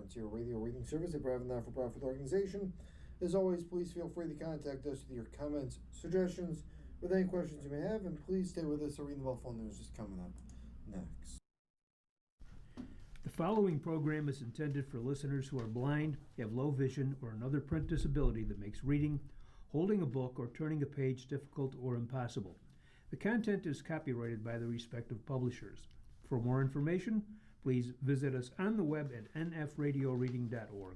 Frontier Radio Reading Service, a private not-for-profit organization. As always, please feel free to contact us with your comments, suggestions, with any questions you may have, and please stay with us. Our Reading the Buffalo News is coming up next. The following program is intended for listeners who are blind, have low vision, or another print disability that makes reading, holding a book, or turning a page difficult or impossible. The content is copyrighted by the respective publishers. For more information, please visit us on the web at nfradioreading.org.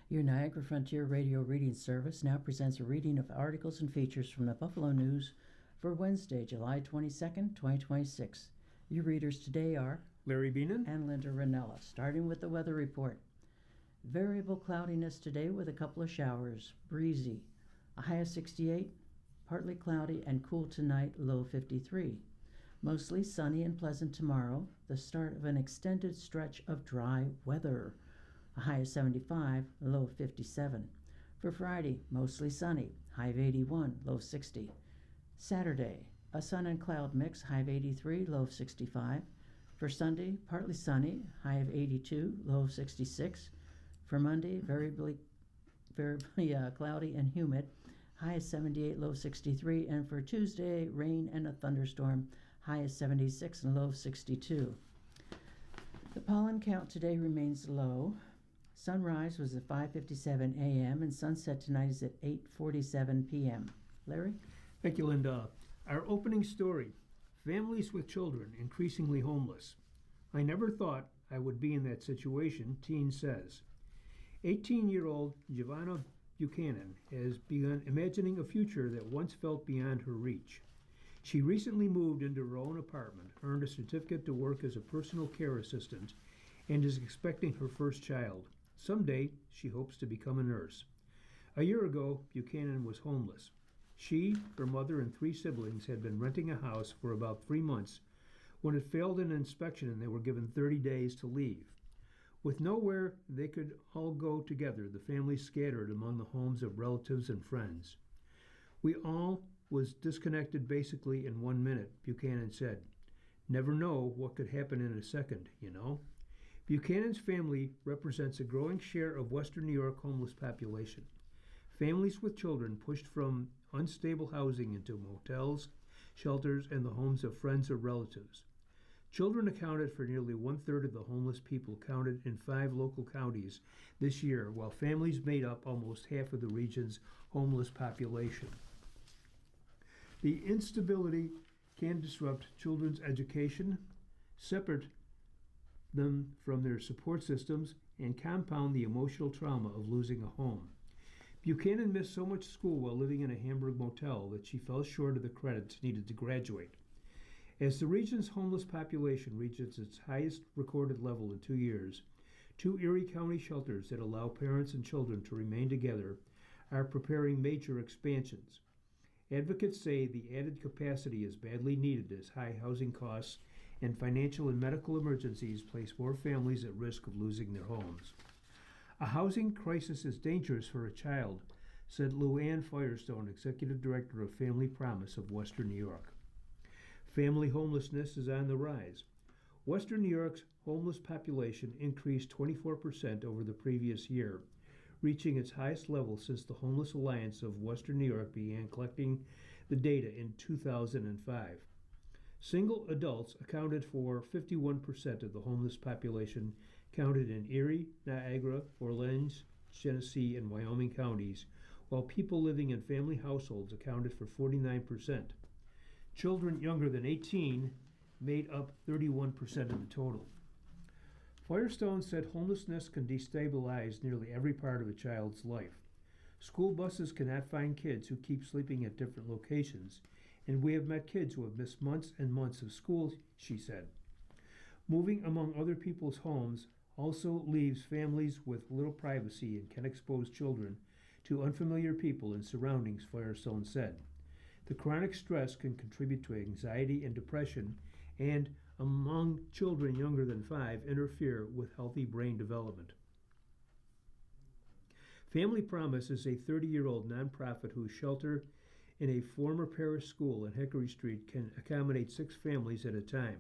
Your Niagara Frontier Radio Reading Service now presents a reading of articles and features from the Buffalo News for Wednesday, July 22nd, 2026. Your readers today are Larry Beenan and Linda Ranella. Starting with the weather report. Variable cloudiness today with a couple of showers. Breezy. A high of 68. Partly cloudy and cool tonight, low 53. Mostly sunny and pleasant tomorrow, the start of an extended stretch of dry weather. A high of 75, low 57. For Friday, mostly sunny, high of 81, low 60. Saturday, a sun and cloud mix, high of 83, low 65. For Sunday, partly sunny, high of 82, low 66. For Monday, variably cloudy and humid, high of 78, low 63. And for Tuesday, rain and a thunderstorm, high of 76 and low 62. The pollen count today remains low. Sunrise was at 5:57 a.m. and sunset tonight is at 8:47 p.m. Larry? Thank you, Linda. Our opening story, families with children increasingly homeless. I never thought I would be in that situation, teen says. 18-year-old Giovanna Buchanan has begun imagining a future that once felt beyond her reach. She recently moved into her own apartment, earned a certificate to work as a personal care assistant, and is expecting her first child. Someday, she hopes to become a nurse. A year ago, Buchanan was homeless. She, her mother, and 3 siblings had been renting a house for about 3 months when it failed an inspection and they were given 30 days to leave. With nowhere they could all go together, the family scattered among the homes of relatives and friends. We all was disconnected basically in 1 minute, Buchanan said. Never know what could happen in a second, you know. Buchanan's family represents a growing share of Western New York homeless population. Families with children pushed from unstable housing into motels, shelters, and the homes of friends or relatives. Children accounted for nearly 1/3 of the homeless people counted in 5 local counties this year, while families made up almost half of the region's homeless population. The instability can disrupt children's education, separate them from their support systems, and compound the emotional trauma of losing a home. Buchanan missed so much school while living in a Hamburg motel that she fell short of the credits needed to graduate. As the region's homeless population reaches its highest recorded level in 2 years, 2 Erie County shelters that allow parents and children to remain together are preparing major expansions. Advocates say the added capacity is badly needed as high housing costs and financial and medical emergencies place more families at risk of losing their homes. A housing crisis is dangerous for a child, said Lou Ann Firestone, Executive Director of Family Promise of Western New York. Family homelessness is on the rise. Western New York's homeless population increased 24% over the previous year, reaching its highest level since the Homeless Alliance of Western New York began collecting the data in 2005. Single adults accounted for 51% of the homeless population counted in Erie, Niagara, Orleans, Genesee, and Wyoming counties, while people living in family households accounted for 49%. Children younger than 18 made up 31% of the total. Firestone said homelessness can destabilize nearly every part of a child's life. School buses cannot find kids who keep sleeping at different locations, and we have met kids who have missed months and months of school, she said. Moving among other people's homes also leaves families with little privacy and can expose children to unfamiliar people and surroundings, Firestone said. The chronic stress can contribute to anxiety and depression, and among children younger than 5, interfere with healthy brain development. Family Promise is a 30-year-old nonprofit whose shelter in a former parish school in Hickory Street can accommodate 6 families at a time.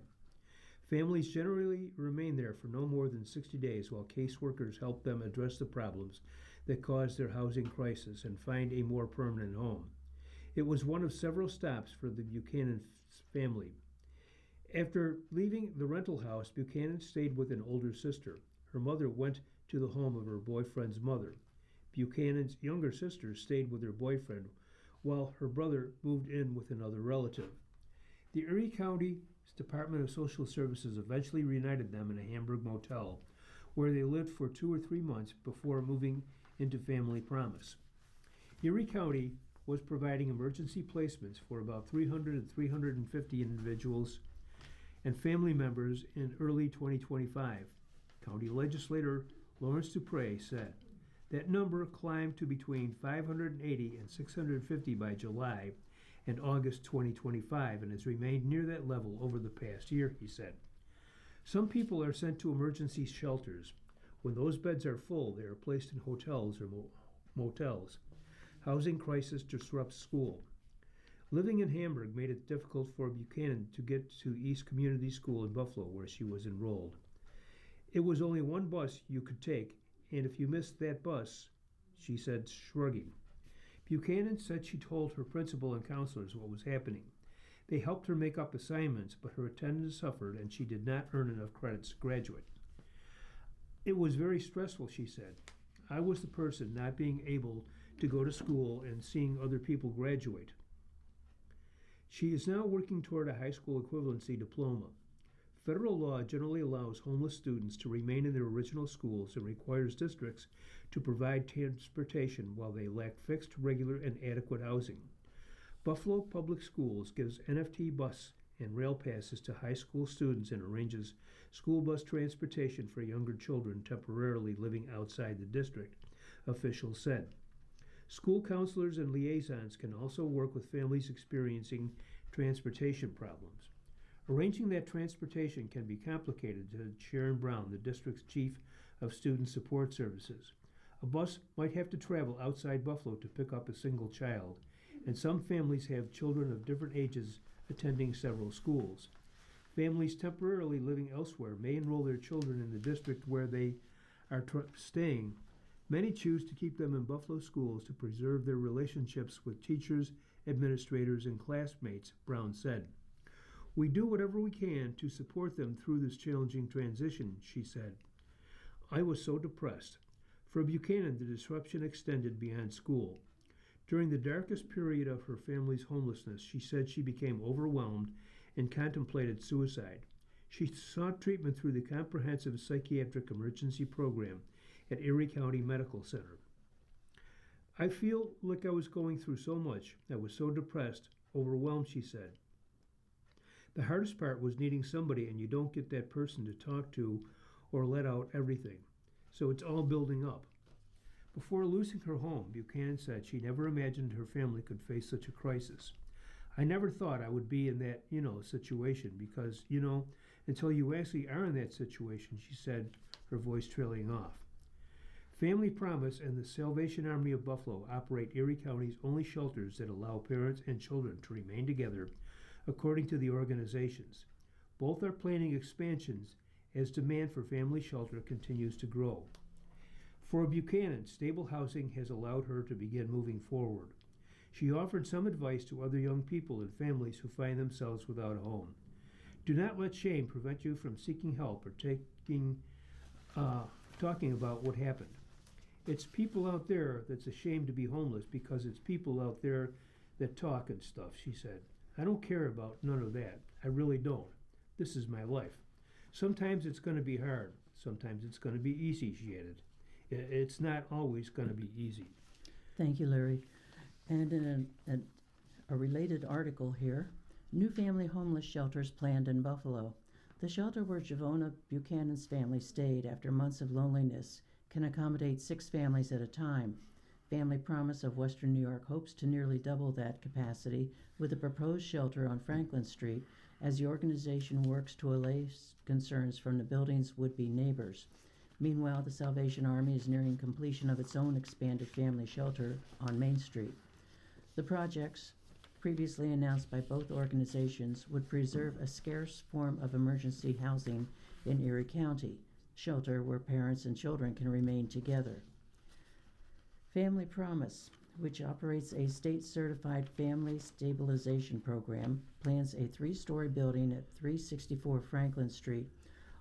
Families generally remain there for no more than 60 days while caseworkers help them address the problems that caused their housing crisis and find a more permanent home. It was one of several stops for the Buchanan family. After leaving the rental house, Buchanan stayed with an older sister. Her mother went to the home of her boyfriend's mother. Buchanan's younger sister stayed with her boyfriend while her brother moved in with another relative. The Erie County Department of Social Services eventually reunited them in a Hamburg motel where they lived for 2 or 3 months before moving into Family Promise. Erie County was providing emergency placements for about 300 and 350 individuals and family members in early 2025. County Legislator Lawrence Dupre said that number climbed to between 580 and 650 by July and August 2025 and has remained near that level over the past year, he said. Some people are sent to emergency shelters. When those beds are full, they are placed in hotels or motels. Housing crisis disrupts school. Living in Hamburg made it difficult for Buchanan to get to East Community School in Buffalo, where she was enrolled. It was only one bus you could take, and if you missed that bus, she said, shrugging. Buchanan said she told her principal and counselors what was happening. They helped her make up assignments, but her attendance suffered and she did not earn enough credits to graduate. It was very stressful, she said. I was the person not being able to go to school and seeing other people graduate. She is now working toward a high school equivalency diploma. Federal law generally allows homeless students to remain in their original schools and requires districts to provide transportation while they lack fixed, regular, and adequate housing. Buffalo Public Schools gives NFT bus and rail passes to high school students and arranges school bus transportation for younger children temporarily living outside the district, officials said. School counselors and liaisons can also work with families experiencing transportation problems. Arranging that transportation can be complicated, said Sharon Brown, the district's chief of student support services. A bus might have to travel outside Buffalo to pick up a single child, and some families have children of different ages attending several schools. Families temporarily living elsewhere may enroll their children in the district where they are staying. Many choose to keep them in Buffalo schools to preserve their relationships with teachers, administrators, and classmates, Brown said. We do whatever we can to support them through this challenging transition, she said. I was so depressed. For Buchanan, the disruption extended beyond school. During the darkest period of her family's homelessness, she said she became overwhelmed and contemplated suicide. She sought treatment through the Comprehensive Psychiatric Emergency Program at Erie County Medical Center. I feel like I was going through so much. I was so depressed, overwhelmed, she said. The hardest part was needing somebody, and you don't get that person to talk to or let out everything. So it's all building up. Before losing her home, Buchanan said she never imagined her family could face such a crisis. I never thought I would be in that, situation because, until you actually are in that situation, she said, her voice trailing off. Family Promise and the Salvation Army of Buffalo operate Erie County's only shelters that allow parents and children to remain together, according to the organizations. Both are planning expansions as demand for family shelter continues to grow. For Buchanan, stable housing has allowed her to begin moving forward. She offered some advice to other young people and families who find themselves without a home. Do not let shame prevent you from seeking help or talking about what happened. It's people out there that's ashamed to be homeless because it's people out there that talk and stuff, she said. I don't care about none of that. I really don't. This is my life. Sometimes it's going to be hard. Sometimes it's going to be easy, she added. It's not always going to be easy. Thank you, Larry. And in a related article here, new family homeless shelters planned in Buffalo. The shelter where Javona Buchanan's family stayed after months of loneliness can accommodate 6 families at a time. Family Promise of Western New York hopes to nearly double that capacity with a proposed shelter on Franklin Street as the organization works to allay concerns from the building's would-be neighbors. Meanwhile, the Salvation Army is nearing completion of its own expanded family shelter on Main Street. The projects previously announced by both organizations, would preserve a scarce form of emergency housing in Erie County, shelter where parents and children can remain together. Family Promise, which operates a state-certified family stabilization program, plans a 3-story building at 364 Franklin Street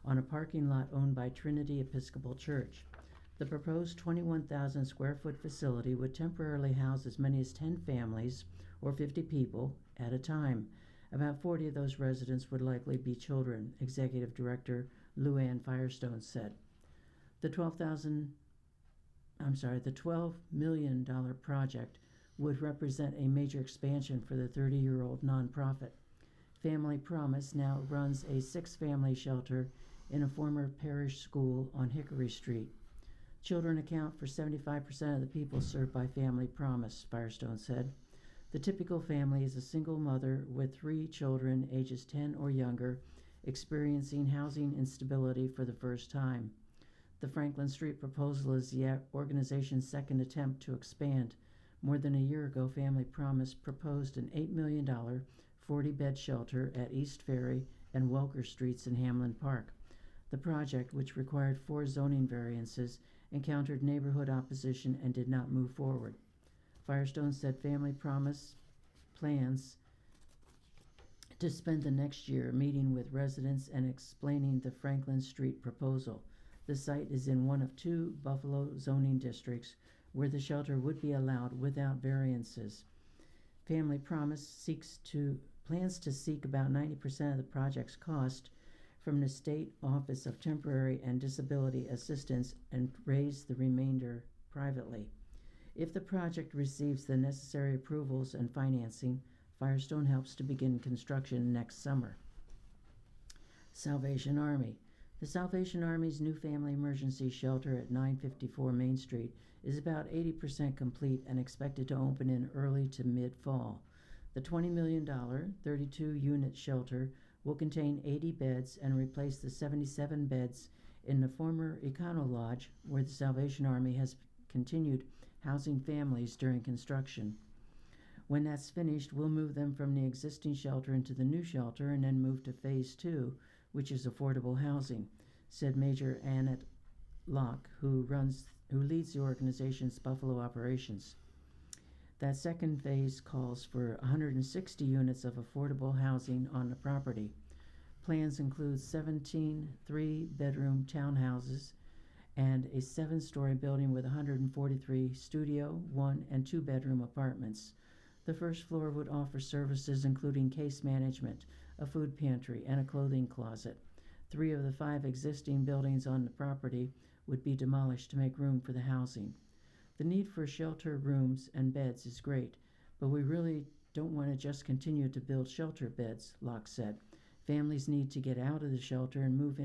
on a parking lot owned by Trinity Episcopal Church. The proposed 21,000 square foot facility would temporarily house as many as 10 families or 50 people at a time. About 40 of those residents would likely be children, Executive Director Luann Firestone said. The $12 million project would represent a major expansion for the 30-year-old nonprofit. Family Promise now runs a 6-family shelter in a former parish school on Hickory Street. Children account for 75% of the people served by Family Promise, Firestone said. The typical family is a single mother with 3 children ages 10 or younger experiencing housing instability for the first time. The Franklin Street proposal is the organization's second attempt to expand. More than a year ago, Family Promise proposed an $8 million 40-bed shelter at East Ferry and Welker Streets in Hamlin Park. The project, which required 4 zoning variances, encountered neighborhood opposition and did not move forward. Firestone said Family Promise plans to spend the next year meeting with residents and explaining the Franklin Street proposal. The site is in one of 2 Buffalo zoning districts where the shelter would be allowed without variances. Family Promise plans to seek about 90% of the project's cost from the State Office of Temporary and Disability Assistance and raise the remainder privately. If the project receives the necessary approvals and financing, Firestone helps to begin construction next summer. Salvation Army. The Salvation Army's new family emergency shelter at 954 Main Street is about 80% complete and expected to open in early to mid-fall. The $20 million, 32-unit shelter will contain 80 beds and replace the 77 beds in the former Econo Lodge, where the Salvation Army has continued housing families during construction. When that's finished, we'll move them from the existing shelter into the new shelter and then move to Phase 2, which is affordable housing, said Major Annette Locke, who leads the organization's Buffalo operations. That second phase calls for 160 units of affordable housing on the property. Plans include 17 3-bedroom townhouses and a 7-story building with 143 studio, 1- and 2-bedroom apartments. The first floor would offer services including case management, a food pantry, and a clothing closet. 3 of the 5 existing buildings on the property would be demolished to make room for the housing. The need for shelter rooms and beds is great, but we really don't want to just continue to build shelter beds, Locke said. Families need to get out of the shelter and move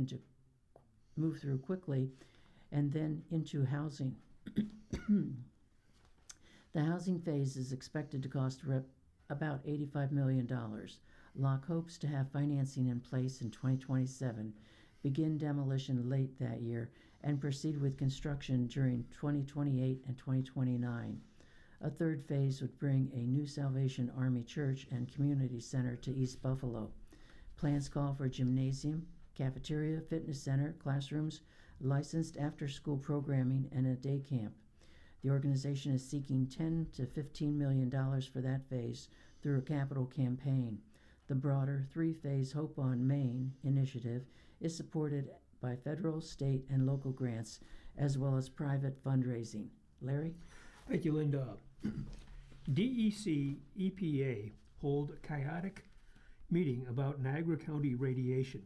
through quickly and then into housing. The housing phase is expected to cost about $85 million. Locke hopes to have financing in place in 2027, begin demolition late that year, and proceed with construction during 2028 and 2029. A third phase would bring a new Salvation Army church and community center to East Buffalo. Plans call for a gymnasium, cafeteria, fitness center, classrooms, licensed after-school programming, and a day camp. The organization is seeking $10 to $15 million for that phase through a capital campaign. The broader 3-phase Hope on Main initiative is supported by federal, state, and local grants, as well as private fundraising. Larry? Thank you, Linda. DEC EPA hold a chaotic meeting about Niagara County radiation.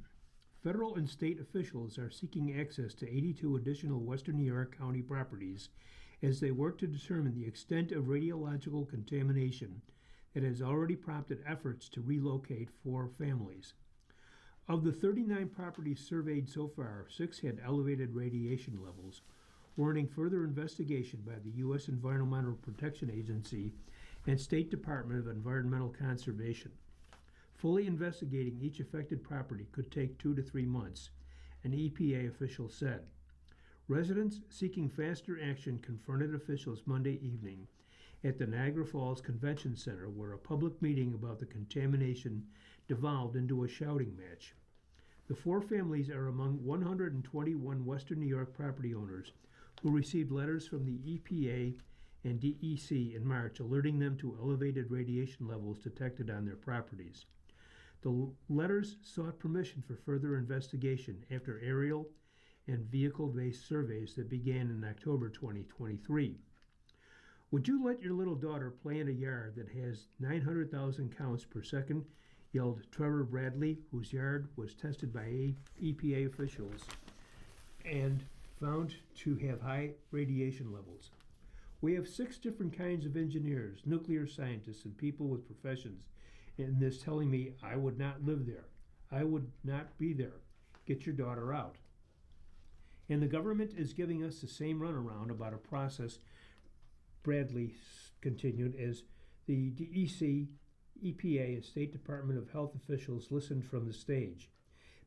Federal and state officials are seeking access to 82 additional Western New York County properties as they work to determine the extent of radiological contamination that has already prompted efforts to relocate 4 families. Of the 39 properties surveyed so far, 6 had elevated radiation levels, warning further investigation by the U.S. Environmental Protection Agency and State Department of Environmental Conservation. Fully investigating each affected property could take 2 to 3 months, an EPA official said. Residents seeking faster action confronted officials Monday evening at the Niagara Falls Convention Center, where a public meeting about the contamination devolved into a shouting match. The four families are among 121 Western New York property owners who received letters from the EPA and DEC in March alerting them to elevated radiation levels detected on their properties. The letters sought permission for further investigation after aerial and vehicle-based surveys that began in October 2023. Would you let your little daughter play in a yard that has 900,000 counts per second? Yelled Trevor Bradley, whose yard was tested by EPA officials and found to have high radiation levels. We have 6 different kinds of engineers, nuclear scientists, and people with professions in this telling me I would not live there. I would not be there. Get your daughter out. And the government is giving us the same runaround about a process, Bradley continued, as the DEC, EPA, and State Department of Health officials listened from the stage.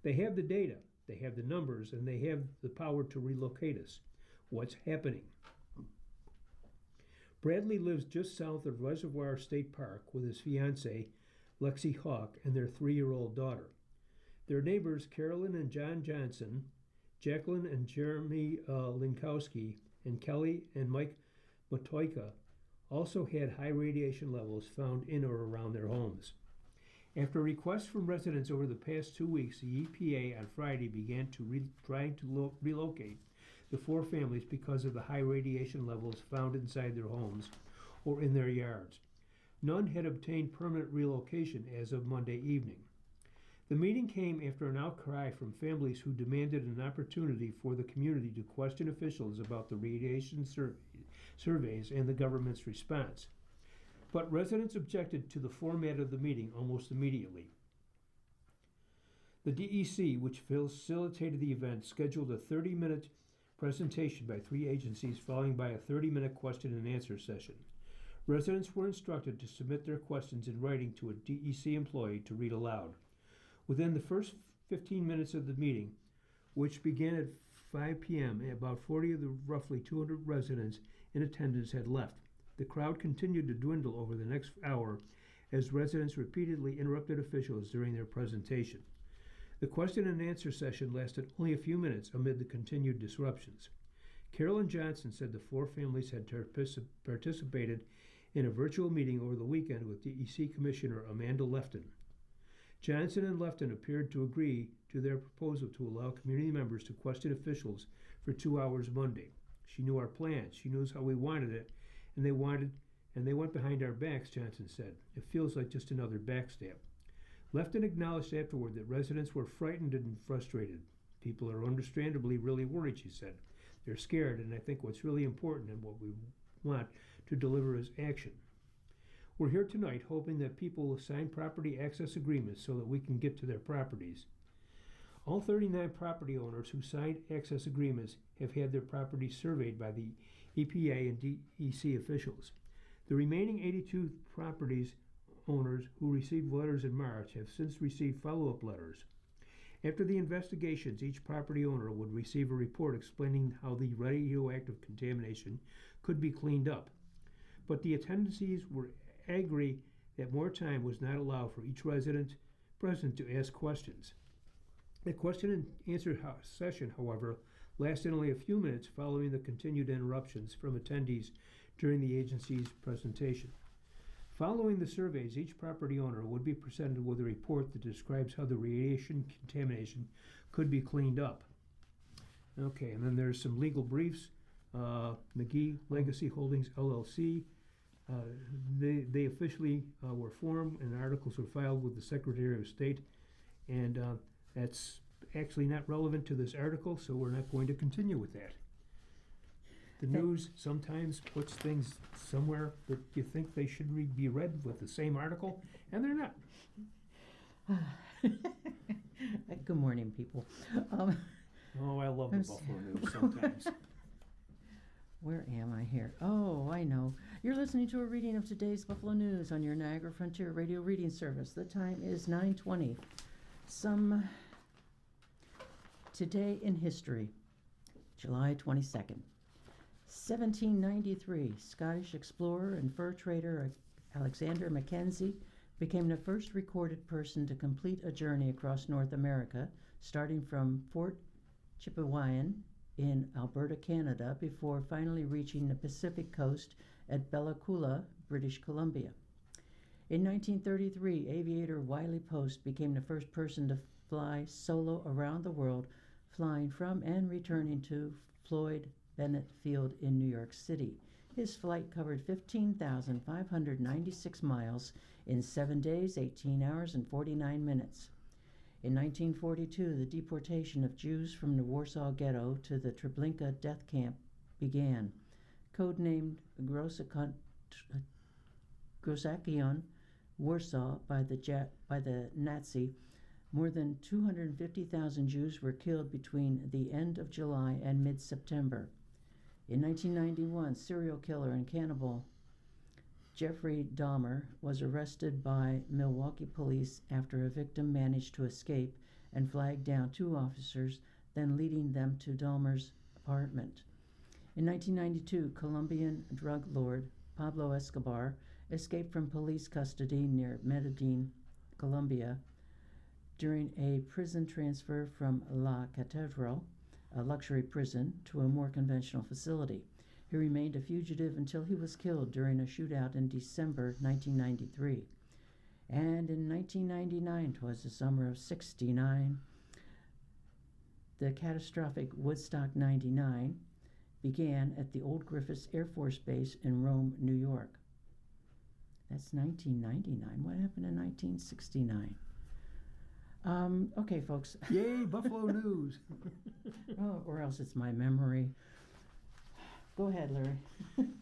They have the data, they have the numbers, and they have the power to relocate us. What's happening? Bradley lives just south of Reservoir State Park with his fiancée, Lexi Hawk, and their 3-year-old daughter. Their neighbors, Carolyn and John Johnson, Jacqueline and Jeremy Linkowski, and Kelly and Mike Matoika, also had high radiation levels found in or around their homes. After requests from residents over the past 2 weeks, the EPA on Friday began trying to relocate the 4 families because of the high radiation levels found inside their homes or in their yards. None had obtained permanent relocation as of Monday evening. The meeting came after an outcry from families who demanded an opportunity for the community to question officials about the radiation surveys and the government's response. But residents objected to the format of the meeting almost immediately. The DEC, which facilitated the event, scheduled a 30-minute presentation by 3 agencies, followed by a 30-minute question and answer session. Residents were instructed to submit their questions in writing to a DEC employee to read aloud. Within the first 15 minutes of the meeting, which began at 5 p.m., about 40 of the roughly 200 residents in attendance had left. The crowd continued to dwindle over the next hour as residents repeatedly interrupted officials during their presentation. The question and answer session lasted only a few minutes amid the continued disruptions. Carolyn Johnson said the 4 families had participated in a virtual meeting over the weekend with DEC Commissioner Amanda Lefton. Johnson and Lefton appeared to agree to their proposal to allow community members to question officials for 2 hours Monday. She knew our plans. She knows how we wanted it, and they went behind our backs, Johnson said. It feels like just another backstab. Lefton acknowledged afterward that residents were frightened and frustrated. People are understandably really worried, she said. They're scared, and I think what's really important and what we want to deliver is action. We're here tonight hoping that people will sign property access agreements so that we can get to their properties. All 39 property owners who signed access agreements have had their properties surveyed by the EPA and DEC officials. The remaining 82 properties owners who received letters in March have since received follow-up letters. After the investigations, each property owner would receive a report explaining how the radioactive contamination could be cleaned up. But the attendees were angry that more time was not allowed for each resident present to ask questions. The question and answer session, however, lasted only a few minutes following the continued interruptions from attendees during the agency's presentation. Following the surveys, each property owner would be presented with a report that describes how the radiation contamination could be cleaned up. Okay, and then there's some legal briefs. McGee Legacy Holdings, LLC. They officially were formed, and articles were filed with the Secretary of State, and that's actually not relevant to this article, so we're not going to continue with that. The news sometimes puts things somewhere that you think they should be read with the same article, and they're not. Good morning, people. Oh, I love the Buffalo News sometimes. Where am I here? Oh, I know. You're listening to a reading of today's Buffalo News on your Niagara Frontier Radio reading service. The time is 9:20. Some today in history, July 22nd. 1793, Scottish explorer and fur trader Alexander Mackenzie became the first recorded person to complete a journey across North America, starting from Fort Chipewyan in Alberta, Canada, before finally reaching the Pacific coast at Bella Coola, British Columbia. In 1933, aviator Wiley Post became the first person to fly solo around the world, flying from and returning to Floyd Bennett Field in New York City. His flight covered 15,596 miles in 7 days, 18 hours, and 49 minutes. In 1942, the deportation of Jews from the Warsaw Ghetto to the Treblinka death camp began. Codenamed Großaktion Warsaw by the Nazi, more than 250,000 Jews were killed between the end of July and mid-September. In 1991, serial killer and cannibal Jeffrey Dahmer was arrested by Milwaukee police after a victim managed to escape and flagged down 2 officers, then leading them to Dahmer's apartment. In 1992, Colombian drug lord Pablo Escobar escaped from police custody near Medellin, Colombia, during a prison transfer from La Catedral, a luxury prison, to a more conventional facility. He remained a fugitive until he was killed during a shootout in December 1993. And in 1999, 'twas the summer of '69, the catastrophic Woodstock 99 began at the Old Griffiths Air Force Base in Rome, New York. That's 1999. What happened in 1969? Okay, folks. Yay, Buffalo News. Oh, or else it's my memory. Go ahead, Larry.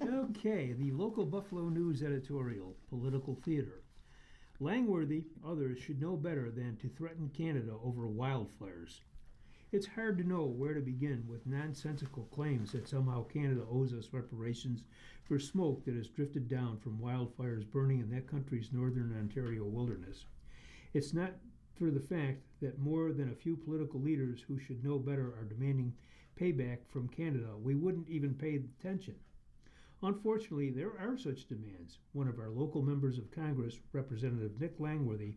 Okay, the local Buffalo News editorial, political theater. Langworthy, others should know better than to threaten Canada over wildfires. It's hard to know where to begin with nonsensical claims that somehow Canada owes us reparations for smoke that has drifted down from wildfires burning in that country's northern Ontario wilderness. It's not for the fact that more than a few political leaders who should know better are demanding payback from Canada, we wouldn't even pay attention. Unfortunately, there are such demands. One of our local members of Congress, Representative Nick Langworthy,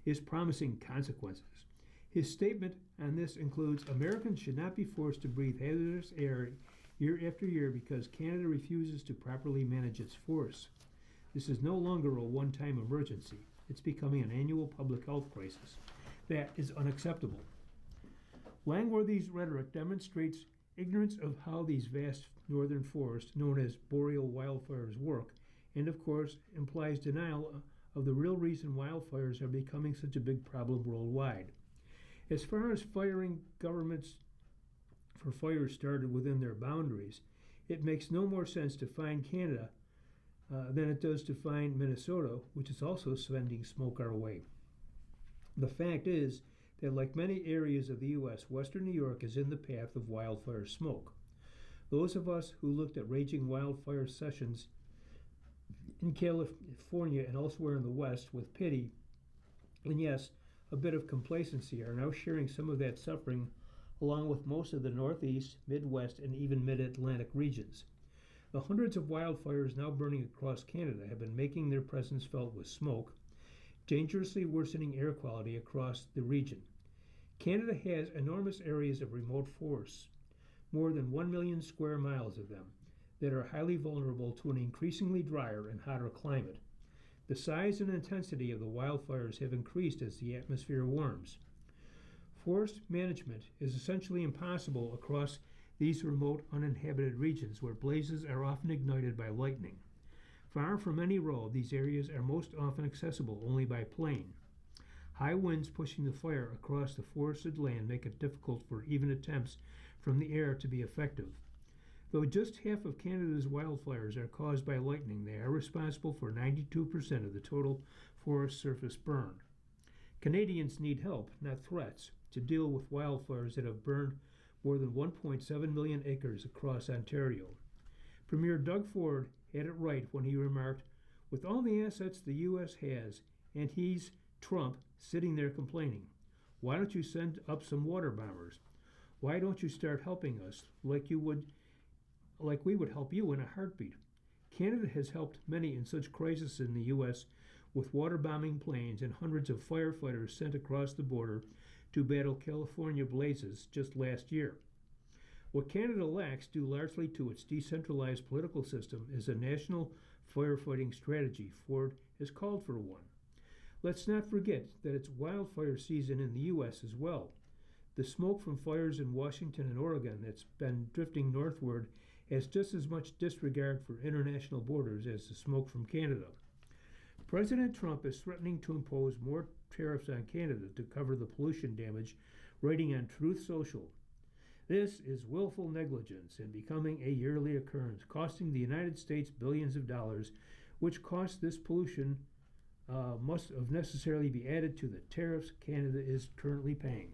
is promising consequences. His statement on this includes Americans should not be forced to breathe hazardous air year after year because Canada refuses to properly manage its forests. This is no longer a one-time emergency. It's becoming an annual public health crisis. That is unacceptable. Langworthy's rhetoric demonstrates ignorance of how these vast northern forests, known as boreal wildfires, work, and of course implies denial of the real reason wildfires are becoming such a big problem worldwide. As far as firing governments for fires started within their boundaries, it makes no more sense to fine Canada than it does to fine Minnesota, which is also sending smoke our way. The fact is that, like many areas of the U.S., western New York is in the path of wildfire smoke. Those of us who looked at raging wildfire sessions in California and elsewhere in the West with pity, and yes, a bit of complacency, are now sharing some of that suffering along with most of the Northeast, Midwest, and even Mid-Atlantic regions. The hundreds of wildfires now burning across Canada have been making their presence felt with smoke, dangerously worsening air quality across the region. Canada has enormous areas of remote forests, more than 1 million square miles of them, that are highly vulnerable to an increasingly drier and hotter climate. The size and intensity of the wildfires have increased as the atmosphere warms. Forest management is essentially impossible across these remote, uninhabited regions where blazes are often ignited by lightning. Far from any road, these areas are most often accessible only by plane. High winds pushing the fire across the forested land make it difficult for even attempts from the air to be effective. Though just half of Canada's wildfires are caused by lightning, they are responsible for 92% of the total forest surface burned. Canadians need help, not threats, to deal with wildfires that have burned more than 1.7 million acres across Ontario. Premier Doug Ford had it right when he remarked, "With all the assets the U.S. has, and he's, Trump, sitting there complaining, why don't you send up some water bombers? Why don't you start helping us like you would like we would help you in a heartbeat. Canada has helped many in such crises in the U.S. with water-bombing planes and hundreds of firefighters sent across the border to battle California blazes just last year. What Canada lacks, due largely to its decentralized political system, is a national firefighting strategy. Ford has called for one. Let's not forget that it's wildfire season in the U.S. as well. The smoke from fires in Washington and Oregon that's been drifting northward has just as much disregard for international borders as the smoke from Canada. President Trump is threatening to impose more tariffs on Canada to cover the pollution damage, writing on Truth Social. This is willful negligence and becoming a yearly occurrence, costing the United States billions of dollars, which cost this pollution must have necessarily be added to the tariffs Canada is currently paying.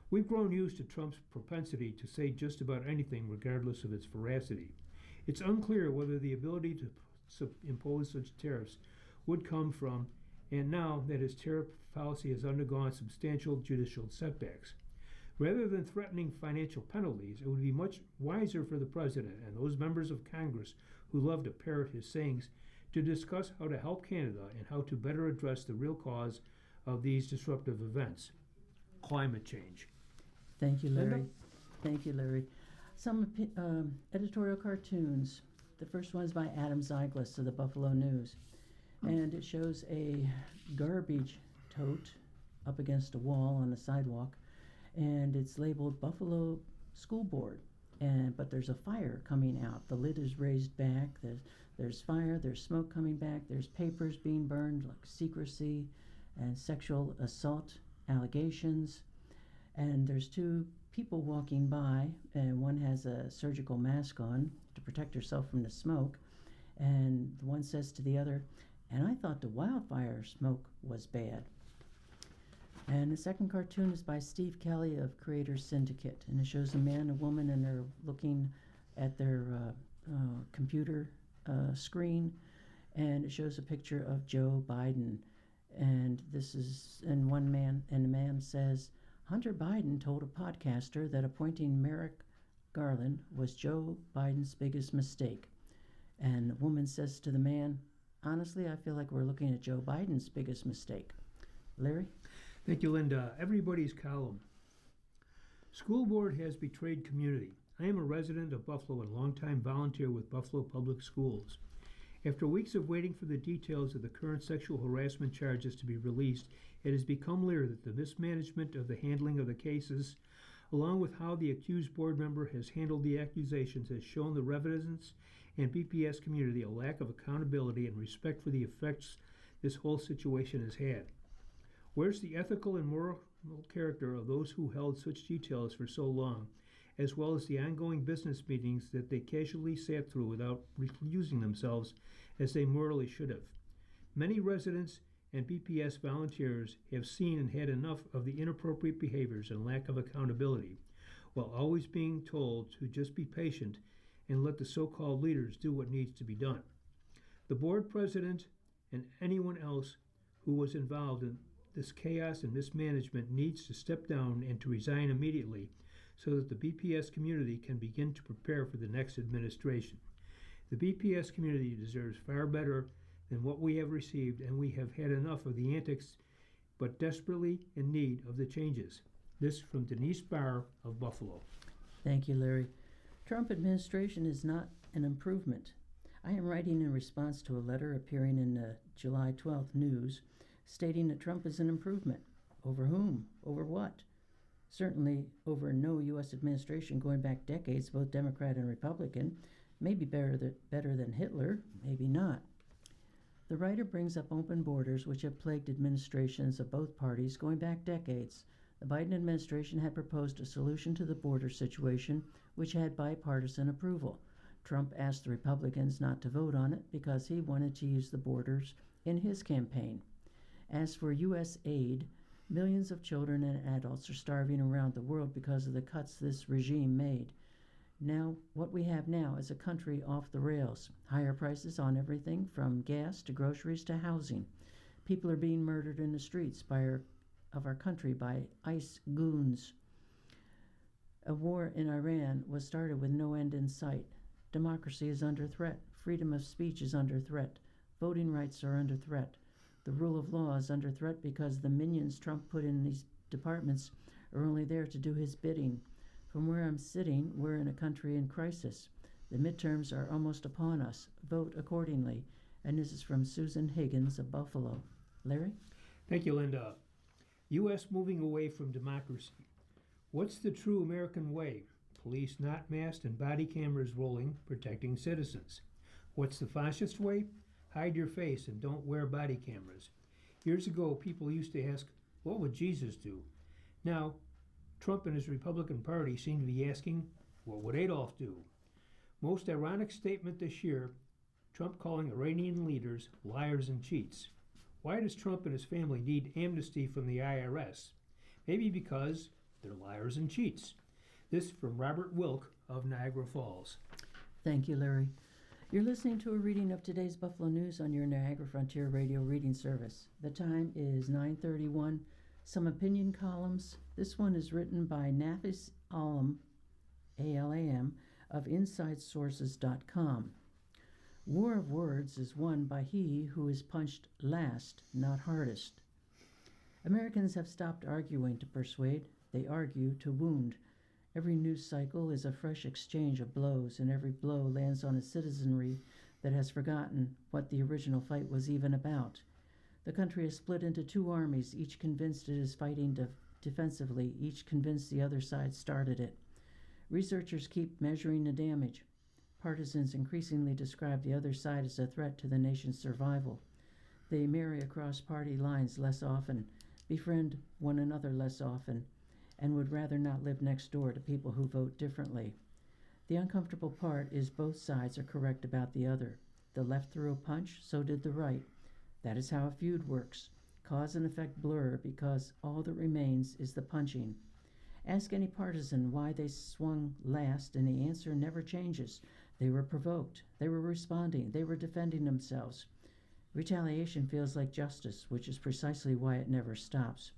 We've grown used to Trump's propensity to say just about anything regardless of its veracity. It's unclear whether the ability to impose such tariffs would come from, and now that his tariff policy has undergone substantial judicial setbacks. Rather than threatening financial penalties, it would be much wiser for the president and those members of Congress who love to parrot his sayings to discuss how to help Canada and how to better address the real cause of these disruptive events, climate change. Thank you, Larry. Linda? Thank you, Larry. Some editorial cartoons. The first one is by Adam Zeiglis of the Buffalo News. And it shows a garbage tote up against a wall on the sidewalk. And it's labeled Buffalo School Board. But there's a fire coming out. The lid is raised back. There's fire. There's smoke coming back. There's papers being burned, like secrecy and sexual assault allegations. And there's two people walking by, and one has a surgical mask on to protect herself from the smoke. And the one says to the other, "And I thought the wildfire smoke was bad." And the second cartoon is by Steve Kelly of Creators Syndicate, and it shows a man and a woman, and they're looking at their computer screen, and it shows a picture of Joe Biden. And the man says, "Hunter Biden told a podcaster that appointing Merrick Garland was Joe Biden's biggest mistake." And the woman says to the man, "Honestly, I feel like we're looking at Joe Biden's biggest mistake." Larry? Thank you, Linda. Everybody's column. School board has betrayed community. I am a resident of Buffalo and longtime volunteer with Buffalo Public Schools. After weeks of waiting for the details of the current sexual harassment charges to be released, it has become clear that the mismanagement of the handling of the cases, along with how the accused board member has handled the accusations, has shown the residents and BPS community a lack of accountability and respect for the effects this whole situation has had. Where's the ethical and moral character of those who held such details for so long, as well as the ongoing business meetings that they casually sat through without recusing themselves as they morally should have? Many residents and BPS volunteers have seen and had enough of the inappropriate behaviors and lack of accountability, while always being told to just be patient and let the so-called leaders do what needs to be done. The board president and anyone else who was involved in this chaos and mismanagement needs to step down and to resign immediately so that the BPS community can begin to prepare for the next administration. The BPS community deserves far better than what we have received, and we have had enough of the antics, but desperately in need of the changes. This from Denise Barr of Buffalo. Thank you, Larry. Trump administration is not an improvement. I am writing in response to a letter appearing in the July 12th news stating that Trump is an improvement. Over whom? Over what? Certainly over no U.S. administration going back decades, both Democrat and Republican. Maybe better than Hitler, maybe not. The writer brings up open borders, which have plagued administrations of both parties going back decades. The Biden administration had proposed a solution to the border situation, which had bipartisan approval. Trump asked the Republicans not to vote on it because he wanted to use the borders in his campaign. As for U.S. aid, millions of children and adults are starving around the world because of the cuts this regime made. Now, what we have now is a country off the rails. Higher prices on everything from gas to groceries to housing. People are being murdered in the streets of our country by ICE goons. A war in Iran was started with no end in sight. Democracy is under threat. Freedom of speech is under threat. Voting rights are under threat. The rule of law is under threat because the minions Trump put in these departments are only there to do his bidding. From where I'm sitting, we're in a country in crisis. The midterms are almost upon us. Vote accordingly. And this is from Susan Higgins of Buffalo. Larry? Thank you, Linda. U.S. moving away from democracy. What's the true American way? Police not masked and body cameras rolling, protecting citizens. What's the fascist way? Hide your face and don't wear body cameras. Years ago, people used to ask, what would Jesus do? Now, Trump and his Republican Party seem to be asking, what would Adolf do? Most ironic statement this year, Trump calling Iranian leaders liars and cheats. Why does Trump and his family need amnesty from the IRS? Maybe because they're liars and cheats. This from Robert Wilk of Niagara Falls. Thank you, Larry. You're listening to a reading of today's Buffalo News on your Niagara Frontier Radio reading service. The time is 9:31. Some opinion columns. This one is written by Nafis Alam, A-L-A-M, of InsideSources.com. War of words is won by he who is punched last, not hardest. Americans have stopped arguing to persuade. They argue to wound. Every news cycle is a fresh exchange of blows, and every blow lands on a citizenry that has forgotten what the original fight was even about. The country is split into two armies, each convinced it is fighting defensively, each convinced the other side started it. Researchers keep measuring the damage. Partisans increasingly describe the other side as a threat to the nation's survival. They marry across party lines less often, befriend one another less often, and would rather not live next door to people who vote differently. The uncomfortable part is both sides are correct about the other. The left threw a punch, so did the right. That is how a feud works. Cause and effect blur because all that remains is the punching. Ask any partisan why they swung last, and the answer never changes. They were provoked. They were responding. They were defending themselves. Retaliation feels like justice, which is precisely why it never stops.